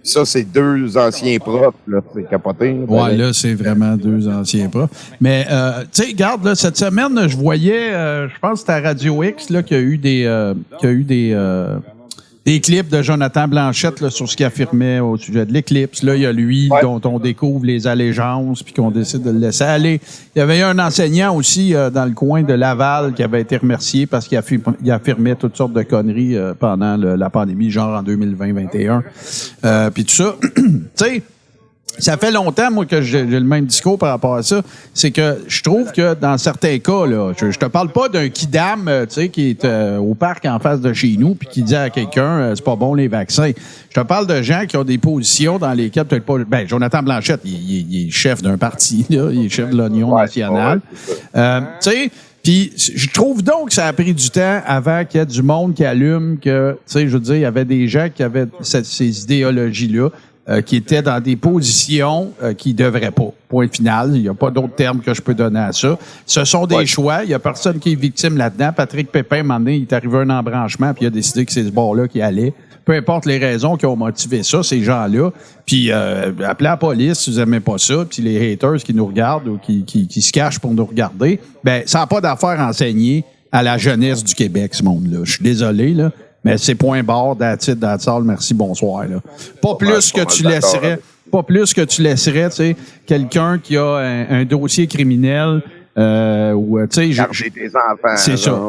ça, c'est deux anciens profs, là. C'est capoté. Là, c'est vraiment deux anciens profs. Mais, tu sais, regarde, là, cette semaine, je voyais, je pense que c'était à Radio X, là, qu'il y a eu des clips de Jonathan Blanchette, là, sur ce qu'il affirmait au sujet de l'éclipse. Là, il y a lui, dont on découvre les allégeances, puis qu'on décide de le laisser aller. Il y avait eu un enseignant aussi, dans le coin de Laval, qui avait été remercié parce qu'il affirmait toutes sortes de conneries, pendant la pandémie, genre en 2020-2021. Puis tout ça. Tu sais, ça fait longtemps, moi, que j'ai le même discours par rapport à ça. C'est que je trouve que dans certains cas, là, je te parle pas d'un kidam, tu sais, qui est au parc en face de chez nous puis qui dit à quelqu'un, c'est pas bon les vaccins. Je te parle de gens qui ont des positions dans lesquelles peut-être pas... Ben, Jonathan Blanchette, il est chef d'un parti, là. Il est chef de l'Union nationale. Tu sais, puis je trouve donc que ça a pris du temps avant qu'il y ait du monde qui allume que, tu sais, je veux dire, il y avait des gens qui avaient ces idéologies-là. Qui étaient dans des positions qui devraient pas. Point final. Il n'y a pas d'autre terme que je peux donner à ça. Ce sont des choix. Il n'y a personne qui est victime là-dedans. Patrick Pépin, à un moment donné, il est arrivé un embranchement puis il a décidé que c'est ce bord-là qui allait. Peu importe les raisons qui ont motivé ça, ces gens-là. Puis appelez la police si vous n'aimez pas ça. Puis les haters qui nous regardent ou qui se cachent pour nous regarder, ben ça n'a pas d'affaire à enseigner à la jeunesse du Québec, ce monde-là. Je suis désolé, là. Mais c'est point barre, that's it, that's all, merci, bonsoir. Là. Pas plus que tu laisserais, tu sais, quelqu'un qui a un dossier criminel ou tu sais, tes enfants. C'est ça.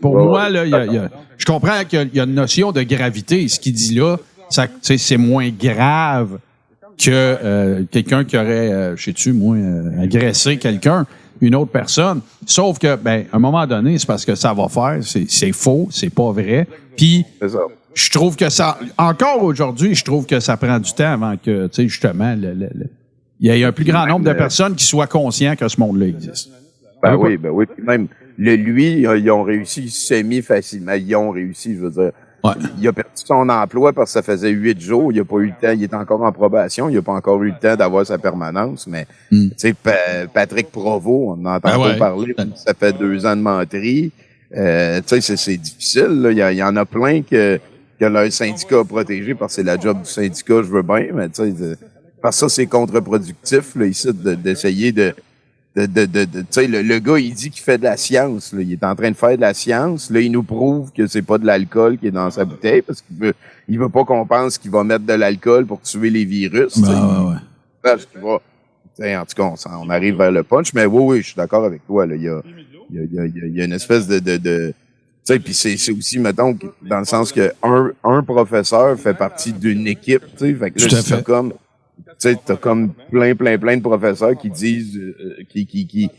Pour moi, là, je comprends qu'il y a une notion de gravité. Ce qu'il dit là, c'est moins grave que quelqu'un qui aurait, agressé quelqu'un. Une autre personne. Sauf que, ben, à un moment donné, c'est parce que ça va faire, c'est faux, c'est pas vrai. Puis, je trouve que encore aujourd'hui, je trouve que ça prend du temps avant que, tu sais, justement, il y ait un plus grand nombre de personnes qui soient conscients que ce monde-là existe. Ben oui. Puis même, lui, ils ont réussi semi-facilement. Ils ont réussi, je veux dire. Ouais. Il a perdu son emploi parce que ça faisait 8 jours. Il a pas eu le temps. Il est encore en probation. Il a pas encore eu le temps d'avoir sa permanence. Mais, tu sais, Patrick Provost, on entend pas parler. Ça fait 2 ans de menterie. Tu sais, c'est difficile, là. Il y en a plein que leur syndicat a protégé parce que c'est la job du syndicat, je veux bien. Mais, tu sais, parce que ça, c'est contre-productif, là, ici, d'essayer de tu sais, le gars, il dit qu'il fait de la science, là. Il est en train de faire de la science. Là, il nous prouve que c'est pas de l'alcool qui est dans sa bouteille parce qu'il veut pas qu'on pense qu'il va mettre de l'alcool pour tuer les virus. Ouais. Parce qu'il va, en tout cas, on arrive vers le punch, mais oui, je suis d'accord avec toi, là. Il y a une espèce de tu sais, puis c'est aussi, mettons, dans le sens que un professeur fait partie d'une équipe, tu sais, fait que là, c'est comme, tu sais, t'as comme plein de professeurs qui disent, qui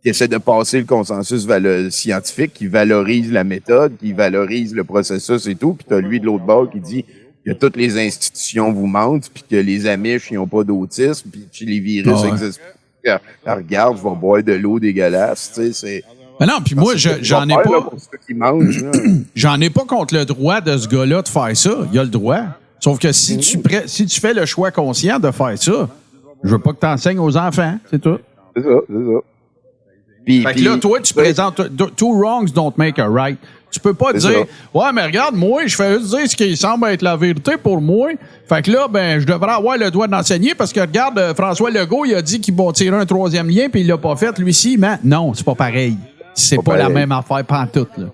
essaient de passer le consensus scientifique, qui valorisent la méthode, qui valorisent le processus et tout, puis t'as lui de l'autre bord qui dit que toutes les institutions vous mentent, puis que les Amish, ils ont pas d'autisme, puis que les virus existent. Regarde, je vais boire de l'eau dégueulasse, tu sais, c'est... Mais non, puis moi, j'en ai pas... J'en ai pas contre le droit de ce gars-là de faire ça. Il a le droit. Sauf que si tu fais le choix conscient de faire ça, je veux pas que tu enseignes aux enfants, c'est tout. C'est ça. Fait que là, toi, tu présentes two wrongs don't make a right. Tu peux pas dire, ouais, mais regarde, moi, je fais juste dire ce qui semble être la vérité pour moi. Fait que là, ben, je devrais avoir le droit d'enseigner parce que, regarde, François Legault, il a dit qu'il va tirer un 3e lien puis il l'a pas fait, lui-ci, mais non, c'est pas pareil. C'est pas la même affaire pantoute, là.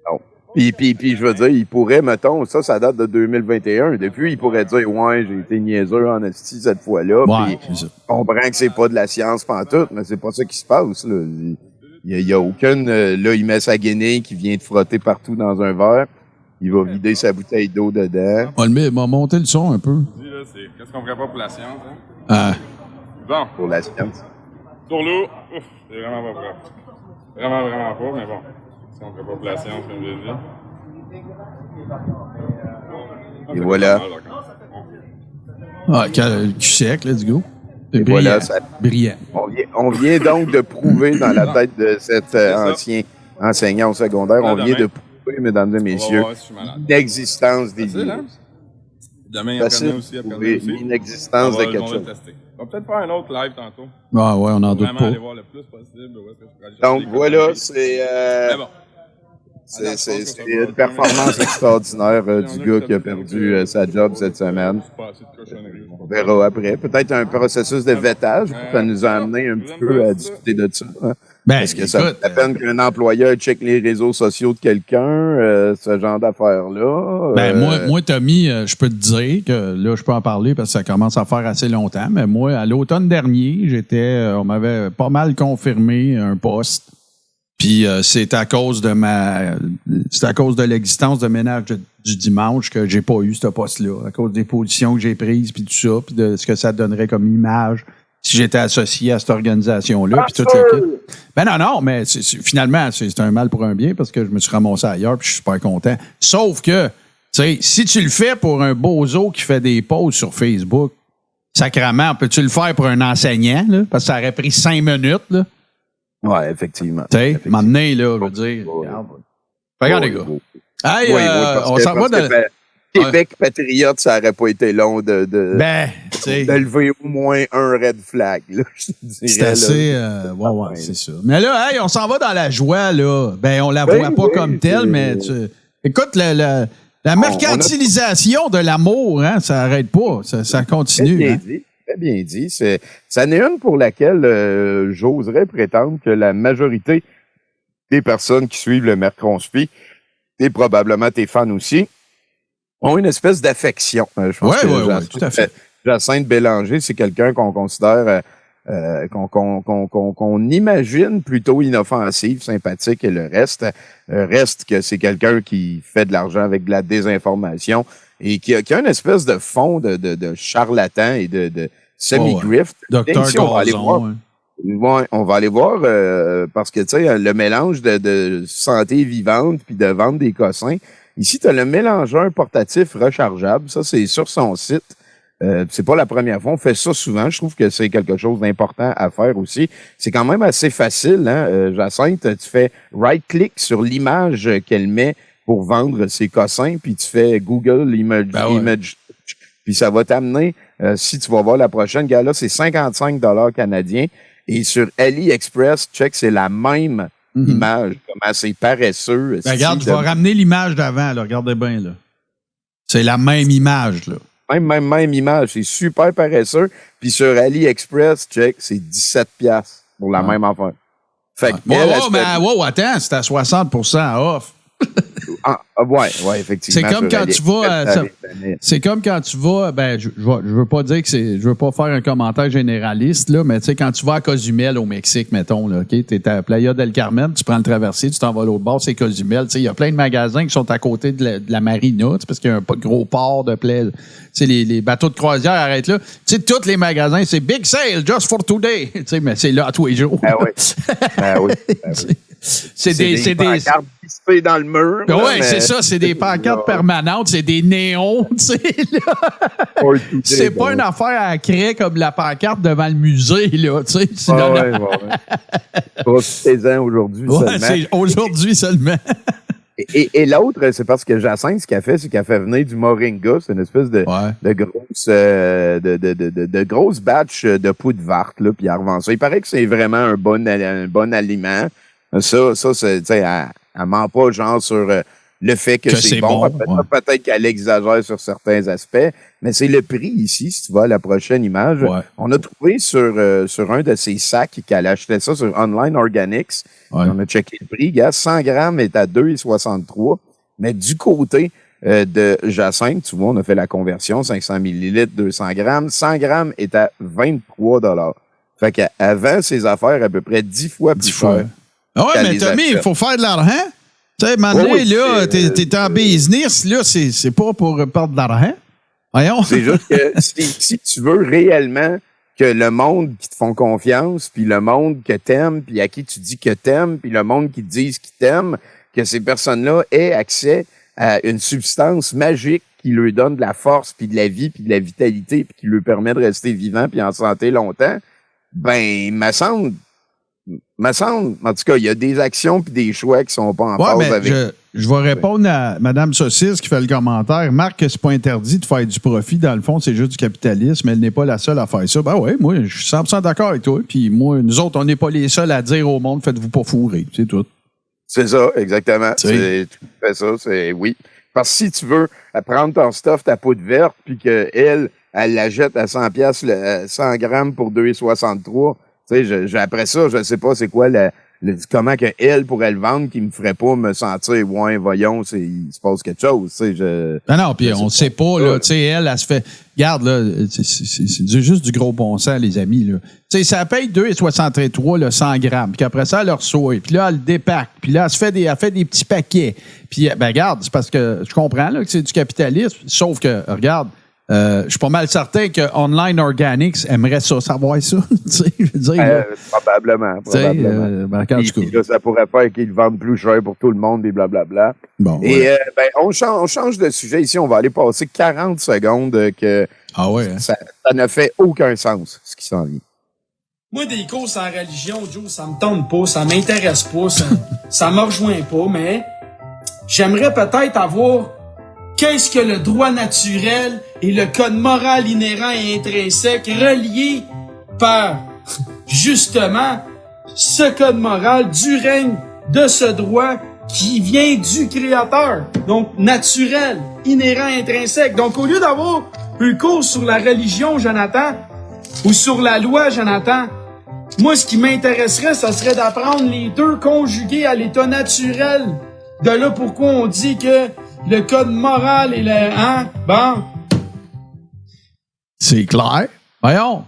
Non. Puis je veux dire, il pourrait, mettons, ça date de 2021. Depuis, il pourrait dire, ouais, j'ai été niaiseux en esti cette fois-là. Ouais, puis je comprends que c'est pas de la science pantoute, mais c'est pas ça qui se passe, là. Il y a aucune, là, il met sa guenille qui vient de frotter partout dans un verre. Il va vider sa bouteille d'eau dedans. On va monter le son un peu. Qu'est-ce qu'on ferait pas pour la science, hein? Bon. Pour la science. Sur l'eau, c'est vraiment pas propre. Vraiment pas, mais bon. Qu'est-ce qu'on ferait pas pour la science, comme je dis? Et voilà. Cul sec, let's go. Et voilà, brillant. On vient donc de prouver dans la tête de cet ancien enseignant au secondaire, on vient de prouver, mesdames et messieurs, l'existence des virus. Demain, il y a aussi l'inexistence de quelque chose. On va peut-être faire un autre live tantôt. Ah ouais, on en doute pas. Aller voir le plus possible. Donc voilà, c'est une performance extraordinaire du gars qui a perdu sa job cette semaine. On verra après. Peut-être un processus de vettage. Ça nous a amené un petit peu à discuter de ça. Hein? Est-ce que ça vaut la peine qu'un employeur check les réseaux sociaux de quelqu'un, ce genre d'affaires-là? Moi, Tommy, je peux te dire que là, je peux en parler parce que ça commence à faire assez longtemps, mais moi, à l'automne dernier, on m'avait pas mal confirmé un poste. Puis c'est à cause de l'existence de ménage du dimanche que j'ai pas eu ce poste-là, à cause des positions que j'ai prises, puis tout ça, puis de ce que ça donnerait comme image si j'étais associé à cette organisation-là, puis tout ça. Non, mais finalement, c'est un mal pour un bien parce que je me suis ramassé ailleurs, puis je suis super content. Sauf que, tu sais, si tu le fais pour un bozo qui fait des posts sur Facebook, sacrément, peux-tu le faire pour un enseignant, là? Parce que ça aurait pris 5 minutes, là. Ouais, effectivement. Tu sais, m'emmener, là, je veux dire. Regarde, les gars. Hey, on s'en va de... Québec patriote, ça aurait pas été long de lever au moins un red flag, là, je te dirais. C'est assez... ouais, c'est ça. Mais là, hey, on s'en va dans la joie, là. Ben, on la voit pas comme telle, mais écoute, la mercantilisation de l'amour, hein, ça arrête pas. Ça continue. Très bien dit. Ça n'est une pour laquelle j'oserais prétendre que la majorité des personnes qui suivent le Mercronspi, et probablement tes fans aussi, ont une espèce d'affection. Je pense que tout à fait. Jacinthe Bélanger, c'est quelqu'un qu'on considère, qu'on imagine plutôt inoffensif, sympathique et le reste. Reste que c'est quelqu'un qui fait de l'argent avec de la désinformation et qui a une espèce de fond de charlatan et de semi-grift. Docteur Gazon. Ouais, on va aller voir parce que tu sais le mélange de santé vivante puis de vendre des cossins. Ici, tu as le mélangeur portatif rechargeable. Ça, c'est sur son site. C'est pas la première fois. On fait ça souvent. Je trouve que c'est quelque chose d'important à faire aussi. C'est quand même assez facile, hein. Jacinthe, tu fais right-click sur l'image qu'elle met pour vendre ses cossins, puis tu fais Google Image, puis ça va t'amener, si tu vas voir la prochaine, gars, là, c'est 55 $ canadiens. Et sur AliExpress, check, c'est la même image, comme assez paresseux. Regarde, je vais ramener l'image d'avant, là. Regardez bien, là. C'est la même image, là. Même image. C'est super paresseux. Puis sur AliExpress, check, c'est 17$. pour la même affaire. Fait que attends, c'est à 60% off. Ouais, effectivement. C'est comme quand tu vas. C'est comme quand tu vas. Ben, je veux pas dire que c'est. Je veux pas faire un commentaire généraliste, là, mais tu sais, quand tu vas à Cozumel au Mexique, mettons, là, OK, t'es à Playa del Carmen, tu prends le traversier, tu t'en vas à l'autre bord, c'est Cozumel. Tu sais, il y a plein de magasins qui sont à côté de la marina, parce qu'il y a un gros port de plaie. Tu sais, les bateaux de croisière arrêtent là. Tu sais, tous les magasins, c'est Big Sale, just for today. Tu sais, mais c'est là à tous les jours. Ben oui. C'est des pancartes dispées dans le mur. Oui, c'est ça. C'est des pancartes permanentes. C'est des néons, tu sais. C'est pas une affaire à craie comme la pancarte devant le musée, là, tu sais. Profitez-en aujourd'hui seulement. C'est aujourd'hui seulement. Et l'autre, c'est parce que Jacinthe, ce qu'elle fait, c'est qu'elle fait venir du moringa. C'est une espèce de grosse batch de poudre verte, là, puis elle revend ça. Il paraît que c'est vraiment un bon aliment. Ça, c'est, tu sais, elle ment pas, genre, sur le fait que c'est bon. Peut-être qu'elle exagère sur certains aspects, mais c'est le prix ici, si tu vas à la prochaine image. Ouais. On a trouvé sur un de ses sacs qu'elle achetait ça sur Online Organics. Ouais. On a checké le prix. Gars, 100 grammes est à 2,63. Mais du côté de Jacinthe, tu vois, on a fait la conversion, 500 millilitres, 200 grammes. 100 grammes est à 23 $. Fait qu'avant, ses affaires à peu près 10 fois plus cher. Ah ouais, mais Tommy, il faut faire de l'argent. Tu sais, maintenant, là, t'es en business, là, c'est pas pour perdre de l'argent. Voyons. C'est juste que si tu veux réellement que le monde qui te font confiance, puis le monde que t'aimes, puis à qui tu dis que t'aimes, puis le monde qui te dit qu'ils t'aiment, que ces personnes-là aient accès à une substance magique qui leur donne de la force, puis de la vie, puis de la vitalité, puis qui leur permet de rester vivant, puis en santé longtemps, ben, me semble, en tout cas, il y a des actions puis des choix qui sont pas en phase avec. Je vais répondre à Mme Saucisse qui fait le commentaire. Marc, que c'est pas interdit de faire du profit. Dans le fond, c'est juste du capitalisme. Elle n'est pas la seule à faire ça. Ben ouais, moi, je suis 100% d'accord avec toi. Puis moi, nous autres, on n'est pas les seuls à dire au monde, faites-vous pas fourrer. C'est tout. C'est ça, exactement. C'est tout à fait ça. C'est oui. Parce que si tu veux prendre ton stuff, ta poudre verte, puis qu'elle la jette à 100 $, 100 grammes pour 2,63. Tu sais, après ça, je sais pas c'est quoi comment que elle pourrait le vendre qui me ferait pas me sentir, ouais, voyons, il se passe quelque chose, tu sais. Non, puis on sait pas, là, tu sais, elle se fait, regarde, là, c'est juste du gros bon sens, les amis, là. Tu sais, ça paye 2,63, le 100 grammes, puis qu'après ça, elle le reçoit, puis là, elle le dépaque, puis là, elle fait des petits paquets. Puis, ben, regarde, c'est parce que je comprends, là, que c'est du capitalisme, sauf que, regarde, je suis pas mal certain que Online Organics aimerait savoir ça. Je veux dire, probablement. Puis là, ça pourrait faire qu'ils le vendent plus cher pour tout le monde et blablabla. Bon, et on change de sujet ici. On va aller passer 40 secondes que ça ne fait aucun sens, ce qui s'en vient. Moi, des courses en religion, Joe, ça me tente pas, ça m'intéresse pas, ça me rejoint pas, mais j'aimerais peut-être avoir qu'est-ce que le droit naturel et le code moral inhérent et intrinsèque reliés par, justement, ce code moral du règne de ce droit qui vient du Créateur. Donc, naturel, inhérent, intrinsèque. Donc, au lieu d'avoir un cours sur la religion, Jonathan, ou sur la loi, Jonathan, moi, ce qui m'intéresserait, ça serait d'apprendre les deux conjugués à l'état naturel. De là, pourquoi on dit que le code moral et le... Hein? Bon. C'est clair. Voyons.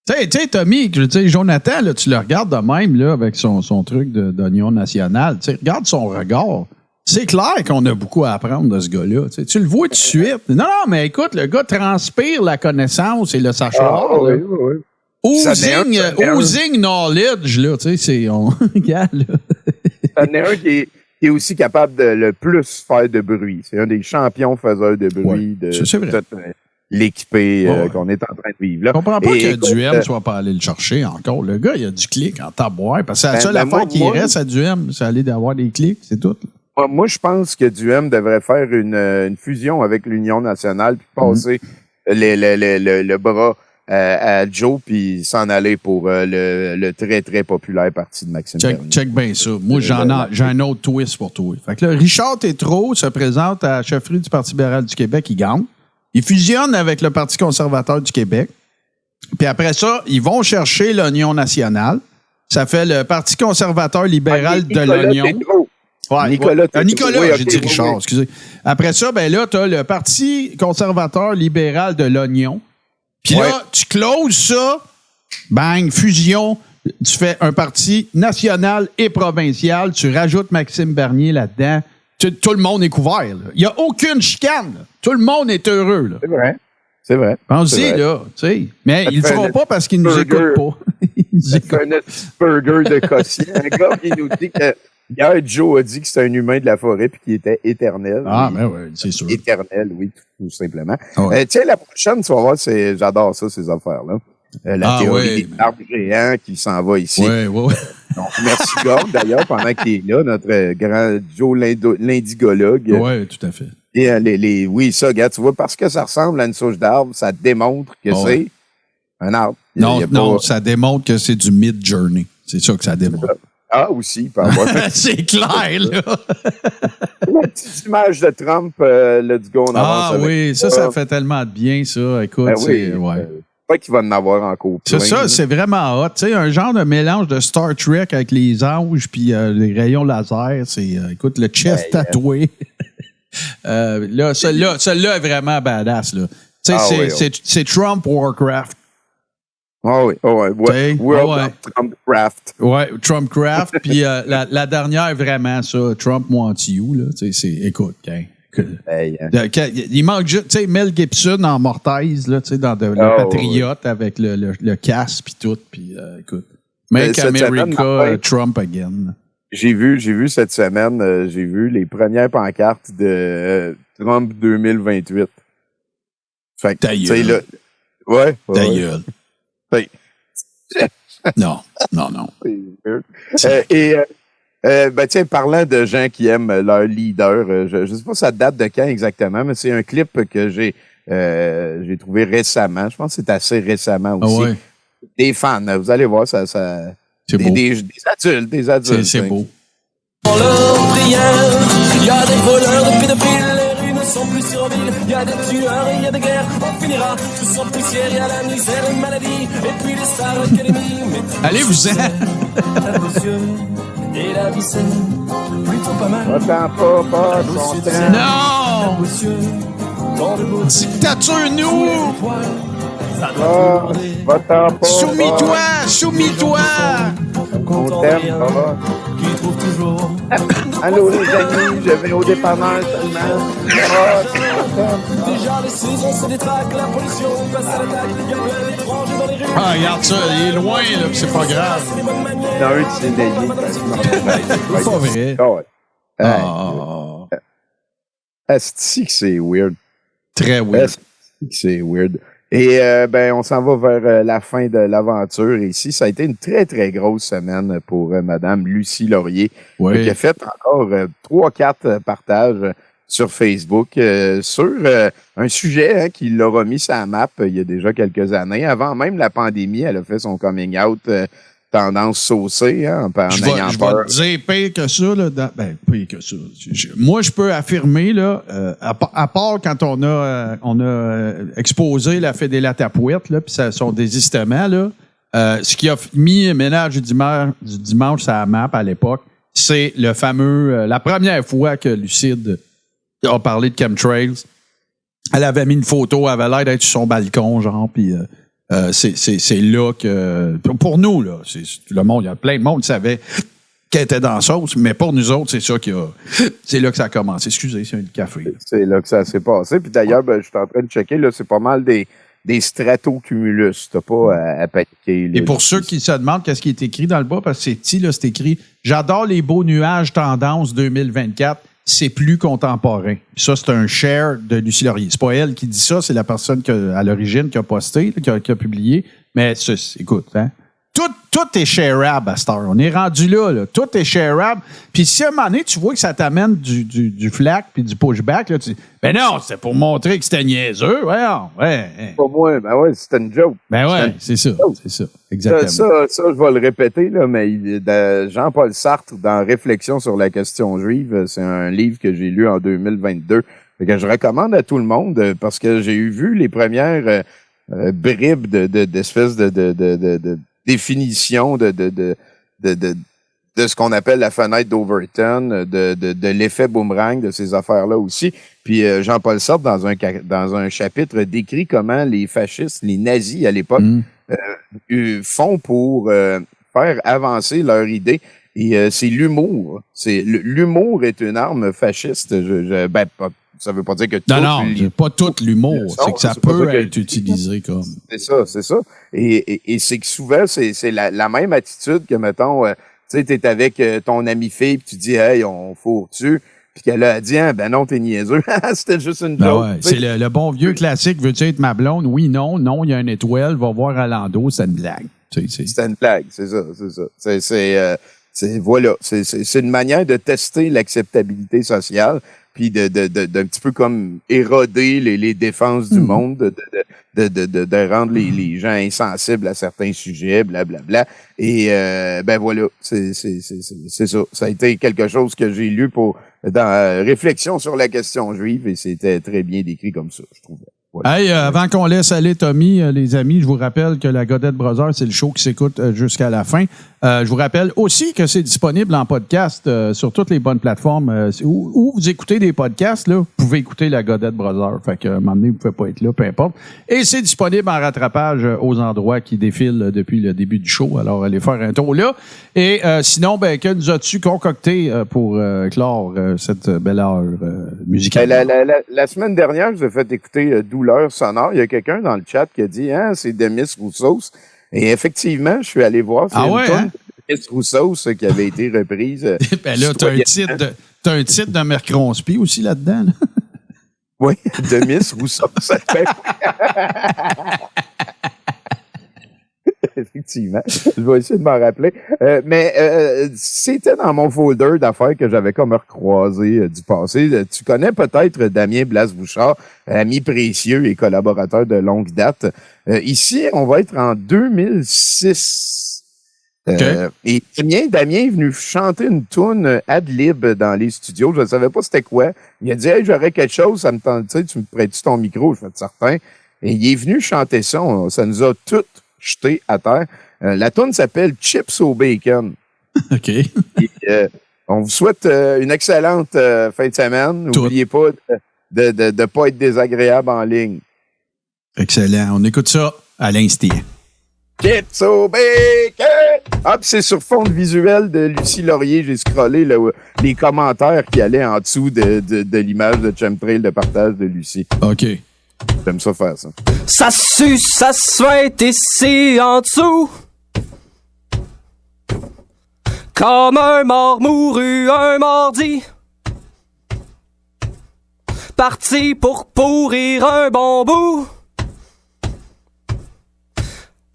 Tu sais, Tommy, Jonathan, là, tu le regardes de même, là, avec son truc d'Union nationale. Tu regarde son regard. C'est clair qu'on a beaucoup à apprendre de ce gars-là. Tu le vois tout de suite. Non, mais écoute, le gars transpire la connaissance et le savoir. Ah, oui. Oozing knowledge, là, tu sais, regarde, là. Ça en est un qui est aussi capable de le plus faire de bruit. C'est un des champions faiseurs de bruit de toute l'équipée qu'on est en train de vivre. Là. Je comprends pas que Duhem soit pas allé le chercher encore. Le gars, il a du clic en tabouère. Parce que c'est la seule affaire qui reste à Duhem, c'est aller d'avoir des clics, c'est tout. Moi, je pense que Duhem devrait faire une fusion avec l'Union nationale puis passer le bras à Joe puis s'en aller pour le très, très populaire parti de Maxime Bernier. Check bien ça. Moi, j'ai un autre twist pour toi. Fait que là, Richard Tétrault se présente à la chefferie du Parti libéral du Québec. Il gagne. Il fusionne avec le Parti conservateur du Québec. Puis après ça, ils vont chercher l'Union nationale. Ça fait le Parti conservateur libéral de l'Union. Ouais, Nicolas, j'ai dit Richard, excusez. Après ça, ben là, tu as le Parti conservateur libéral de l'Oignon. Puis là, tu closes ça, bang, fusion, tu fais un parti national et provincial, tu rajoutes Maxime Bernier là-dedans. Tout le monde est couvert. Il n'y a aucune chicane. Là. Tout le monde est heureux. Là. C'est vrai. C'est vrai. Pense-y, là. Tu sais. Mais ils le feront pas parce qu'ils nous écoutent pas. C'est un burger de quotient. Un gars qui nous dit que hier, Joe a dit que c'était un humain de la forêt puis qu'il était éternel. Ah, ben oui, c'est sûr. Éternel, oui, tout simplement. Ouais. Tiens, la prochaine, tu vas voir, j'adore ça, ces affaires-là. La théorie des arbres géants qui s'en va ici. Oui. Donc, merci, Gord, d'ailleurs, pendant qu'il est là, notre grand Joe l'indigologue. Oui, tout à fait. Et oui, ça, regarde, tu vois, parce que ça ressemble à une souche d'arbre, ça démontre que c'est un arbre. Non, ça démontre que c'est du Mid-Journey. C'est ça que ça démontre. Ah, aussi, il peut avoir. C'est clair, là. La petite image de Trump, du gars, on avance avec. Oui, ça fait tellement de bien, ça. Écoute, c'est... Pas qu'il va en avoir encore plein. C'est ça, c'est vraiment hot. Tu sais, un genre de mélange de Star Trek avec les anges puis les rayons laser. C'est, écoute, le chest tatoué. Là, celui-là est vraiment badass, là. Tu sais, c'est Trump Warcraft. World of Trumpcraft. Ouais, Trumpcraft. Puis la dernière, vraiment, ça, Trump Wants You, là. Tu sais, écoute, il manque juste, tu sais, Mel Gibson en Mortaise, là, tu sais, dans le Patriote avec le casque puis tout, puis écoute. Make America Trump again. J'ai vu cette semaine, j'ai vu les premières pancartes de Trump 2028. Fait que, tu sais, là. Ta gueule. Non. Tiens, parlant de gens qui aiment leur leader, je sais pas ça date de quand exactement, mais c'est un clip que j'ai trouvé récemment. Je pense que c'est assez récemment aussi. Des fans, vous allez voir, ça c'est beau. Des adultes. C'est beau. Dans leur prière, il y a des voleurs, des pédophiles, les rues ne sont plus survilles, il y a des tueurs et il y a des guerres, on finira tous en poussière, il y a la misère, une maladie, et puis les stars académies. Allez-vous-en! Et la vie c'est plutôt pas mal. Pas son temps. Non! Dictature nous! Soumis-toi! On t'aime, ça va. Qui trouve toujours. Allô les amis, je vais au dépanneur seulement. Déjà les saisons se détraquent, la pollution passe à l'attaque, il y a plein d'étrangers dans les rues. Ah, regarde ça, il est loin, là, pis c'est pas grave. Non, c'est C'est pas vrai. Est-ce que c'est weird? Très weird. Est-ce que c'est weird? Et on s'en va vers la fin de l'aventure. Ici, ça a été une très, très grosse semaine pour Madame Lucie Laurier, qui a fait encore 3-4 partages sur Facebook sur un sujet qui l'aura mis sur la map il y a déjà quelques années. Avant même la pandémie, elle a fait son coming out tendance saucée, en ayant peur. Je vais te dire pire que ça. Là, pire que ça. Moi, je peux affirmer, là, à part quand on a exposé la fête des Latapouettes, là, puis son désistement, là, ce qui a mis Ménage du dimanche sur la map à l'époque, c'est le fameux, la première fois que Lucide a parlé de chemtrails. Elle avait mis une photo, elle avait l'air d'être sur son balcon, genre, puis c'est là que, pour nous, là, le monde, il y a plein de monde qui savait qu'elle était dans la sauce, mais pour nous autres, c'est là que ça a commencé. Excusez, c'est un café. C'est là que ça s'est passé. Puis d'ailleurs, je suis en train de checker, là, c'est pas mal des stratocumulus. T'as pas à paniquer. Et pour ceux qui se demandent qu'est-ce qui est écrit dans le bas, parce que c'est petit, là, c'est écrit « J'adore les beaux nuages tendance 2024. C'est plus contemporain. » Puis ça, c'est un share de Lucie Laurier. C'est pas elle qui dit ça, c'est la personne à l'origine qui a posté, qui a publié. Mais écoute, hein, tout est shareable à cette heure. On est rendu là. Tout est shareable. Puis si à un moment donné, tu vois que ça t'amène du flack puis du pushback, là, tu dis, ben non, c'était pour montrer que c'était niaiseux. Ouais. Pas moi, c'était une joke. C'est ça. Exactement. Ça, je vais le répéter, là, mais Jean-Paul Sartre, dans Réflexion sur la question juive, c'est un livre que j'ai lu en 2022, que je recommande à tout le monde parce que j'ai vu les premières bribes d'espèces de définition de ce qu'on appelle la fenêtre d'Overton, de l'effet boomerang de ces affaires-là aussi. Puis Jean-Paul Sartre, dans un chapitre, décrit comment les fascistes, les nazis à l'époque, font pour faire avancer leur idée. Et c'est l'humour. L'humour est une arme fasciste. Ça veut pas dire que Non, pas tout l'humour. C'est que ça peut être utilisé comme... C'est ça. Et c'est que souvent, c'est la même attitude que, mettons, tu sais, t'es avec ton ami fille, puis tu dis, hey, on fourre dessus. Puis qu'elle a dit, ah, ben non, t'es niaiseux. C'était juste une joke. Ouais. C'est le bon vieux classique. Veux-tu être ma blonde? Oui, non, il y a une étoile. Va voir à l'endo, c'est une blague. C'est une blague, c'est ça. Voilà. C'est une manière de tester l'acceptabilité sociale, puis d'un petit peu comme éroder les défenses du monde, de rendre les gens insensibles à certains sujets, blablabla. Et ben voilà, c'est ça. Ça a été quelque chose que j'ai lu dans Réflexion sur la question juive, et c'était très bien décrit comme ça, je trouvais. Voilà. Hey, avant qu'on laisse aller Tommy, les amis, je vous rappelle que la Godette Brothers, c'est le show qui s'écoute jusqu'à la fin. Je vous rappelle aussi que c'est disponible en podcast sur toutes les bonnes plateformes. Où vous écoutez des podcasts, là, vous pouvez écouter la Godette Brothers. Fait que, à un moment donné, vous ne pouvez pas être là, peu importe. Et c'est disponible en rattrapage aux endroits qui défilent depuis le début du show. Alors, allez faire un tour là. Et sinon, ben, que nous as-tu concocté pour clore cette belle heure musicale? La semaine dernière, je vous ai fait écouter Douleur sonore. Il y a quelqu'un dans le chat qui a dit, c'est Demis Roussos. Et effectivement, je suis allé voir. C'est une tonne de Demis Roussos qui avait été reprise. Ben là, t'as un titre de Mercronspi aussi là-dedans. Là. Oui, Demis Roussos. Effectivement. Je vais essayer de m'en rappeler. Mais c'était dans mon folder d'affaires que j'avais comme recroisé du passé. Tu connais peut-être Damien Blas-Bouchard, ami précieux et collaborateur de longue date. Ici, on va être en 2006. Okay. Et Damien est venu chanter une toune ad-lib dans les studios. Je ne savais pas c'était quoi. Il a dit, hey, j'aurais quelque chose, ça me tente, tu me prêtes ton micro? Je fais certain. Et il est venu chanter ça. Ça nous a toutes jeté à terre. La toune s'appelle Chips au bacon. OK. Et, on vous souhaite une excellente fin de semaine. N'oubliez pas de ne pas être désagréable en ligne. Excellent. On écoute ça à l'instant. Chips au bacon! Ah, puis c'est sur fond de visuel de Lucie Laurier. J'ai scrollé les commentaires qui allaient en dessous de l'image de Chemtrail de partage de Lucie. OK. J'aime ça faire ça. Ça suce, ça souhaite ici en dessous. Comme un mort mouru un mardi. Parti pour pourrir un bon bout.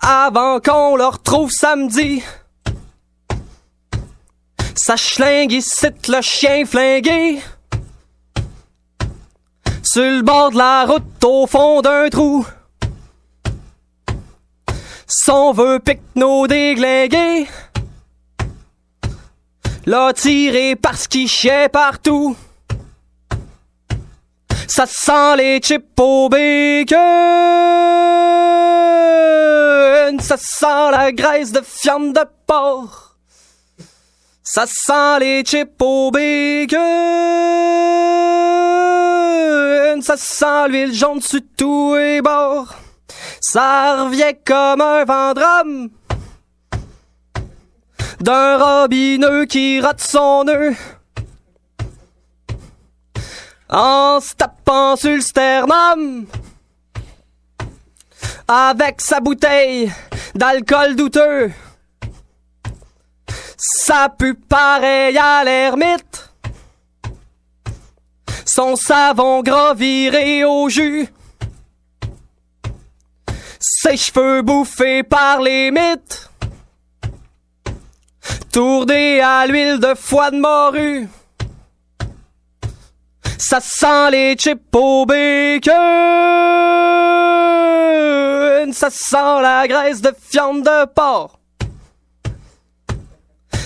Avant qu'on le retrouve samedi. Ça schlingue ici le chien flingué. Sur le bord de la route au fond d'un trou. Son veut pique nos déglingués. L'a tiré parce qu'il chiait partout. Ça sent les chips au bacon. Ça sent la graisse de fiente de porc. Ça sent les chips au bacon. Ça sent l'huile jaune sur tous les bords. Ça revient comme un vendrome d'un robineux qui rate son nœud en se tapant sur le sternum avec sa bouteille d'alcool douteux. Ça pue pareil à l'ermite, son savon gras viré au jus, ses cheveux bouffés par les mythes, tournés à l'huile de foie de morue. Ça sent les chips au bacon. Ça sent la graisse de fiente de porc.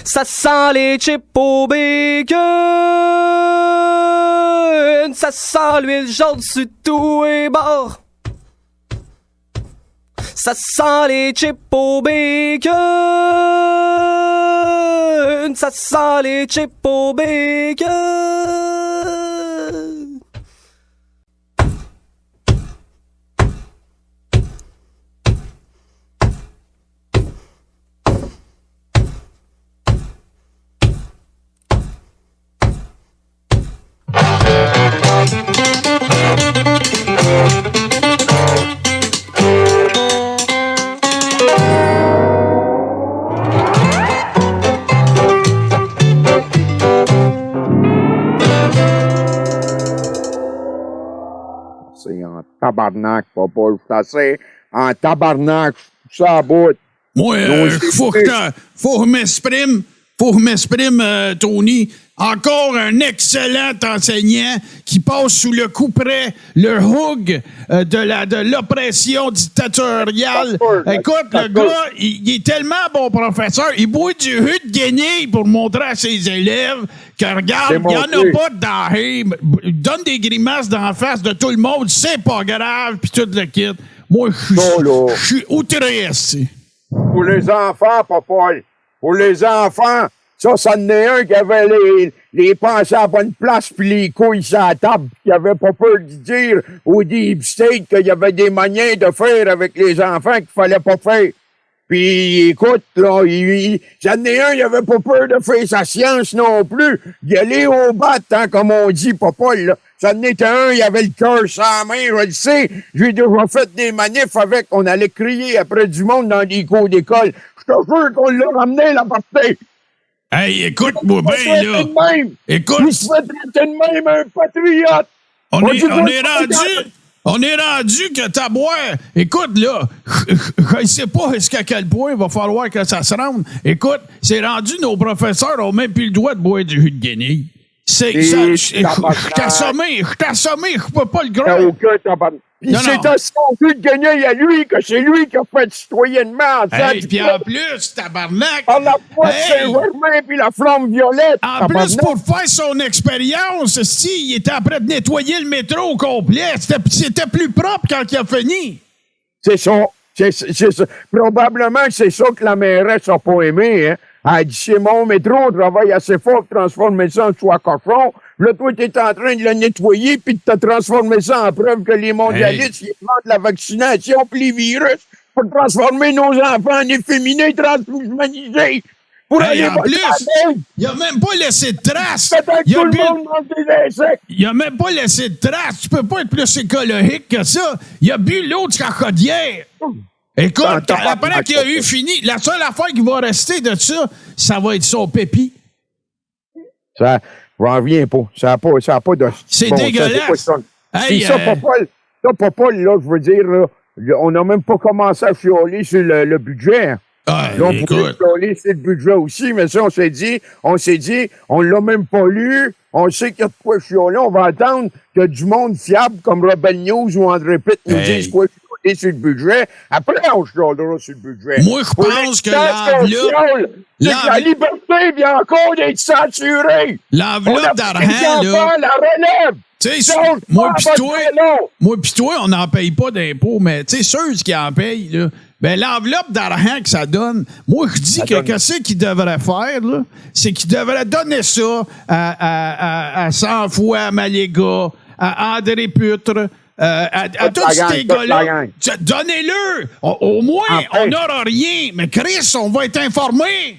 Ça sent les chips au bacon. Ça sent l'huile jaune sur tous les bords. Ça sent les chips au bacon. Ça sent les chips au bacon. C'est en tabarnak, papa. Je suis assez en tabarnak. Je suis ça à bout. Moi, faut que je m'exprime, Tony. Encore un excellent enseignant qui passe sous le coup près, le houg de l'oppression dictatoriale. Écoute, le gars, il est tellement bon professeur. Il boit du jus de guenille pour montrer à ses élèves que, regarde, il n'y en a pas de danger. Il donne des grimaces d'en face de tout le monde. C'est pas grave, puis tout le kit. Moi, je suis outré, ici. Pour les enfants, papa. Pour les enfants. Ça en est un qui avait les pensées à la bonne place puis les couilles sur la table, qui avait pas peur de dire au deep state qu'il y avait des manières de faire avec les enfants qu'il fallait pas faire. Puis écoute, là, j'en ai un, il avait pas peur de faire sa science non plus. Il allait au bat, hein, comme on dit, papa, là. J'en était un, il avait le cœur sur la main, je le sais. J'ai déjà fait des manifs avec, on allait crier après du monde dans des cours d'école. Je te jure qu'on l'a ramené la partie. Hey, écoute-moi bien, là. Écoute. Vous souhaitez de même un patriote. On est rendu que t'as boire. Écoute, là, je ne sais pas à quel point il va falloir que ça se rende. Écoute, c'est rendu, nos professeurs ont même plus le droit de boire du jus de guenille. Je suis assommé, je peux pas le croire. Puis c'est à son jus de guenille à lui que c'est lui qui a fait citoyennement. Puis en plus, tabarnak. Par la foi de Saint-Germain puis la flamme violette. En plus, pour faire son expérience, il était après de nettoyer le métro au complet. C'était plus propre quand il a fini. C'est ça. C'est ça. Probablement que c'est ça que la mairesse n'a pas aimé, hein. Elle a dit, c'est mon métro, on travaille assez fort pour transformer ça en soie cochon. Là, toi, t'es en train de le nettoyer puis de te transformer ça en preuve que les mondialistes, ils demandent la vaccination puis les virus pour transformer nos enfants en efféminés transhumanisés. Pour aller en plus, il a même pas laissé de traces. Il a même pas laissé de traces. Tu peux pas être plus écologique que ça. Il a bu l'eau de crocodière. Écoute, après qu'il a eu fini, la seule affaire qui va rester de ça, ça va être son pépi. Ça, j'en reviens pas. Ça n'a pas de... C'est dégueulasse. Hey, ça, papa, là, je veux dire, là, on n'a même pas commencé à fioler sur le budget. Ah, là, on pourrait fioler sur le budget aussi, mais ça, on s'est dit, on l'a même pas lu, on sait qu'il y a de quoi fioler, on va attendre que du monde fiable comme Rebel News ou André Pitt nous dise quoi fioler sur le budget. Après, on chiolera sur le budget. Moi, je pense que l'enveloppe... La liberté vient encore d'être censurée. L'enveloppe d'argent, là... la relève. Tu sais, moi pis toi, on n'en paye pas d'impôts, mais tu sais, ceux qui en payent, là, ben l'enveloppe d'argent que ça donne, moi, je dis que qu'est-ce qu'ils devraient faire, là, c'est qu'ils devraient donner ça à 100 fois à Maléga, à André Putre, à tous ces gars-là. Donnez-le! Au moins, on n'aura rien, mais Chris, on va être informés.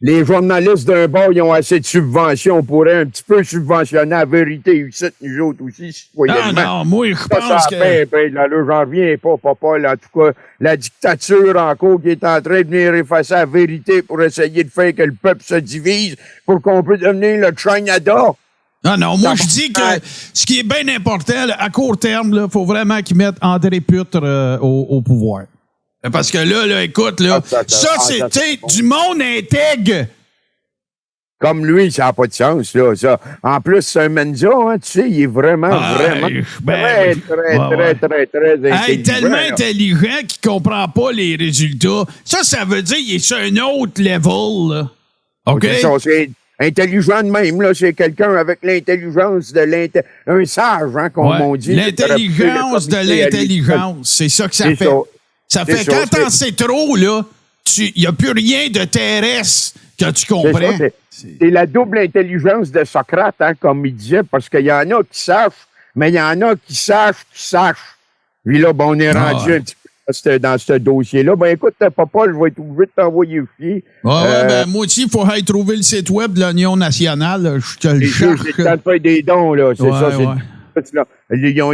Les journalistes d'un bord, ils ont assez de subventions. On pourrait un petit peu subventionner la vérité ici, nous autres aussi, citoyennement. Non, moi, je pense que... Là, j'en reviens pas, papa. Là, en tout cas, la dictature encore qui est en train de venir effacer la vérité pour essayer de faire que le peuple se divise pour qu'on puisse devenir le Canada. Non, moi, je dis que ce qui est bien important, là, à court terme, il faut vraiment qu'ils mettent André Putre au pouvoir. Parce que là, écoute, là, ça, c'est, du monde intègre. Comme lui, ça n'a pas de sens, là, ça. En plus, c'est un Menza, hein, tu sais, il est vraiment très intelligent. Hey, tellement intelligent qu'il comprend pas les résultats. Ça veut dire qu'il est sur un autre level, là. OK? C'est intelligent de même, là, c'est quelqu'un avec l'intelligence de un sage, hein, comme on dit. L'intelligence de l'intelligence, c'est ça que ça fait. Ça fait C'est quand ça, t'en sais trop, là, il n'y a plus rien de terrestre que tu comprends. C'est la double intelligence de Socrate, hein, comme il disait, parce qu'il y en a qui sachent, mais il y en a qui sachent. Puis là, on est rendu un petit peu dans ce dossier-là. Ben écoute, papa, je vais être obligé de t'envoyer chier. Ben, moi aussi, il faut aller trouver le site web de l'Union nationale. Là. Je te le cherche. C'est le temps de faire des dons, là. C'est ça, c'est... Là. Ils ont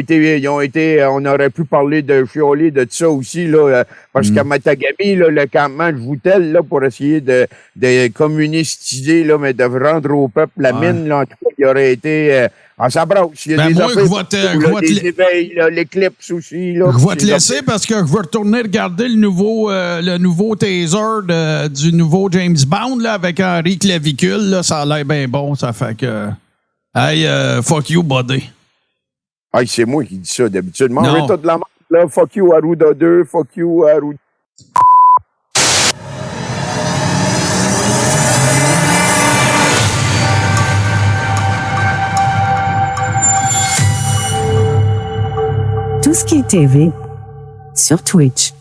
été, on aurait pu parler de chialer de ça aussi, là, parce qu'à Matagami, là, le campement de Joutel, là, pour essayer de communistiser, là, mais de rendre au peuple la mine, là, en tout cas, il aurait été, ça brasse. Il y a des affaires, des éveils, là, l'éclipse aussi, là. Je vais te laisser parce que je vais retourner regarder le nouveau taser du nouveau James Bond, là, avec Henri Clavicule, là. Ça a l'air bien bon, ça fait que, hey, fuck you, buddy. Ah, c'est moi qui dis ça d'habitude. Mangez tout de la merde, là. Fuck you, Arruda 2. Fuck you, Arruda. Tout ce qui est TV sur Twitch.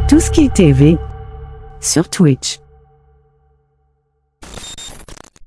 Tout ce qui est TV sur Twitch.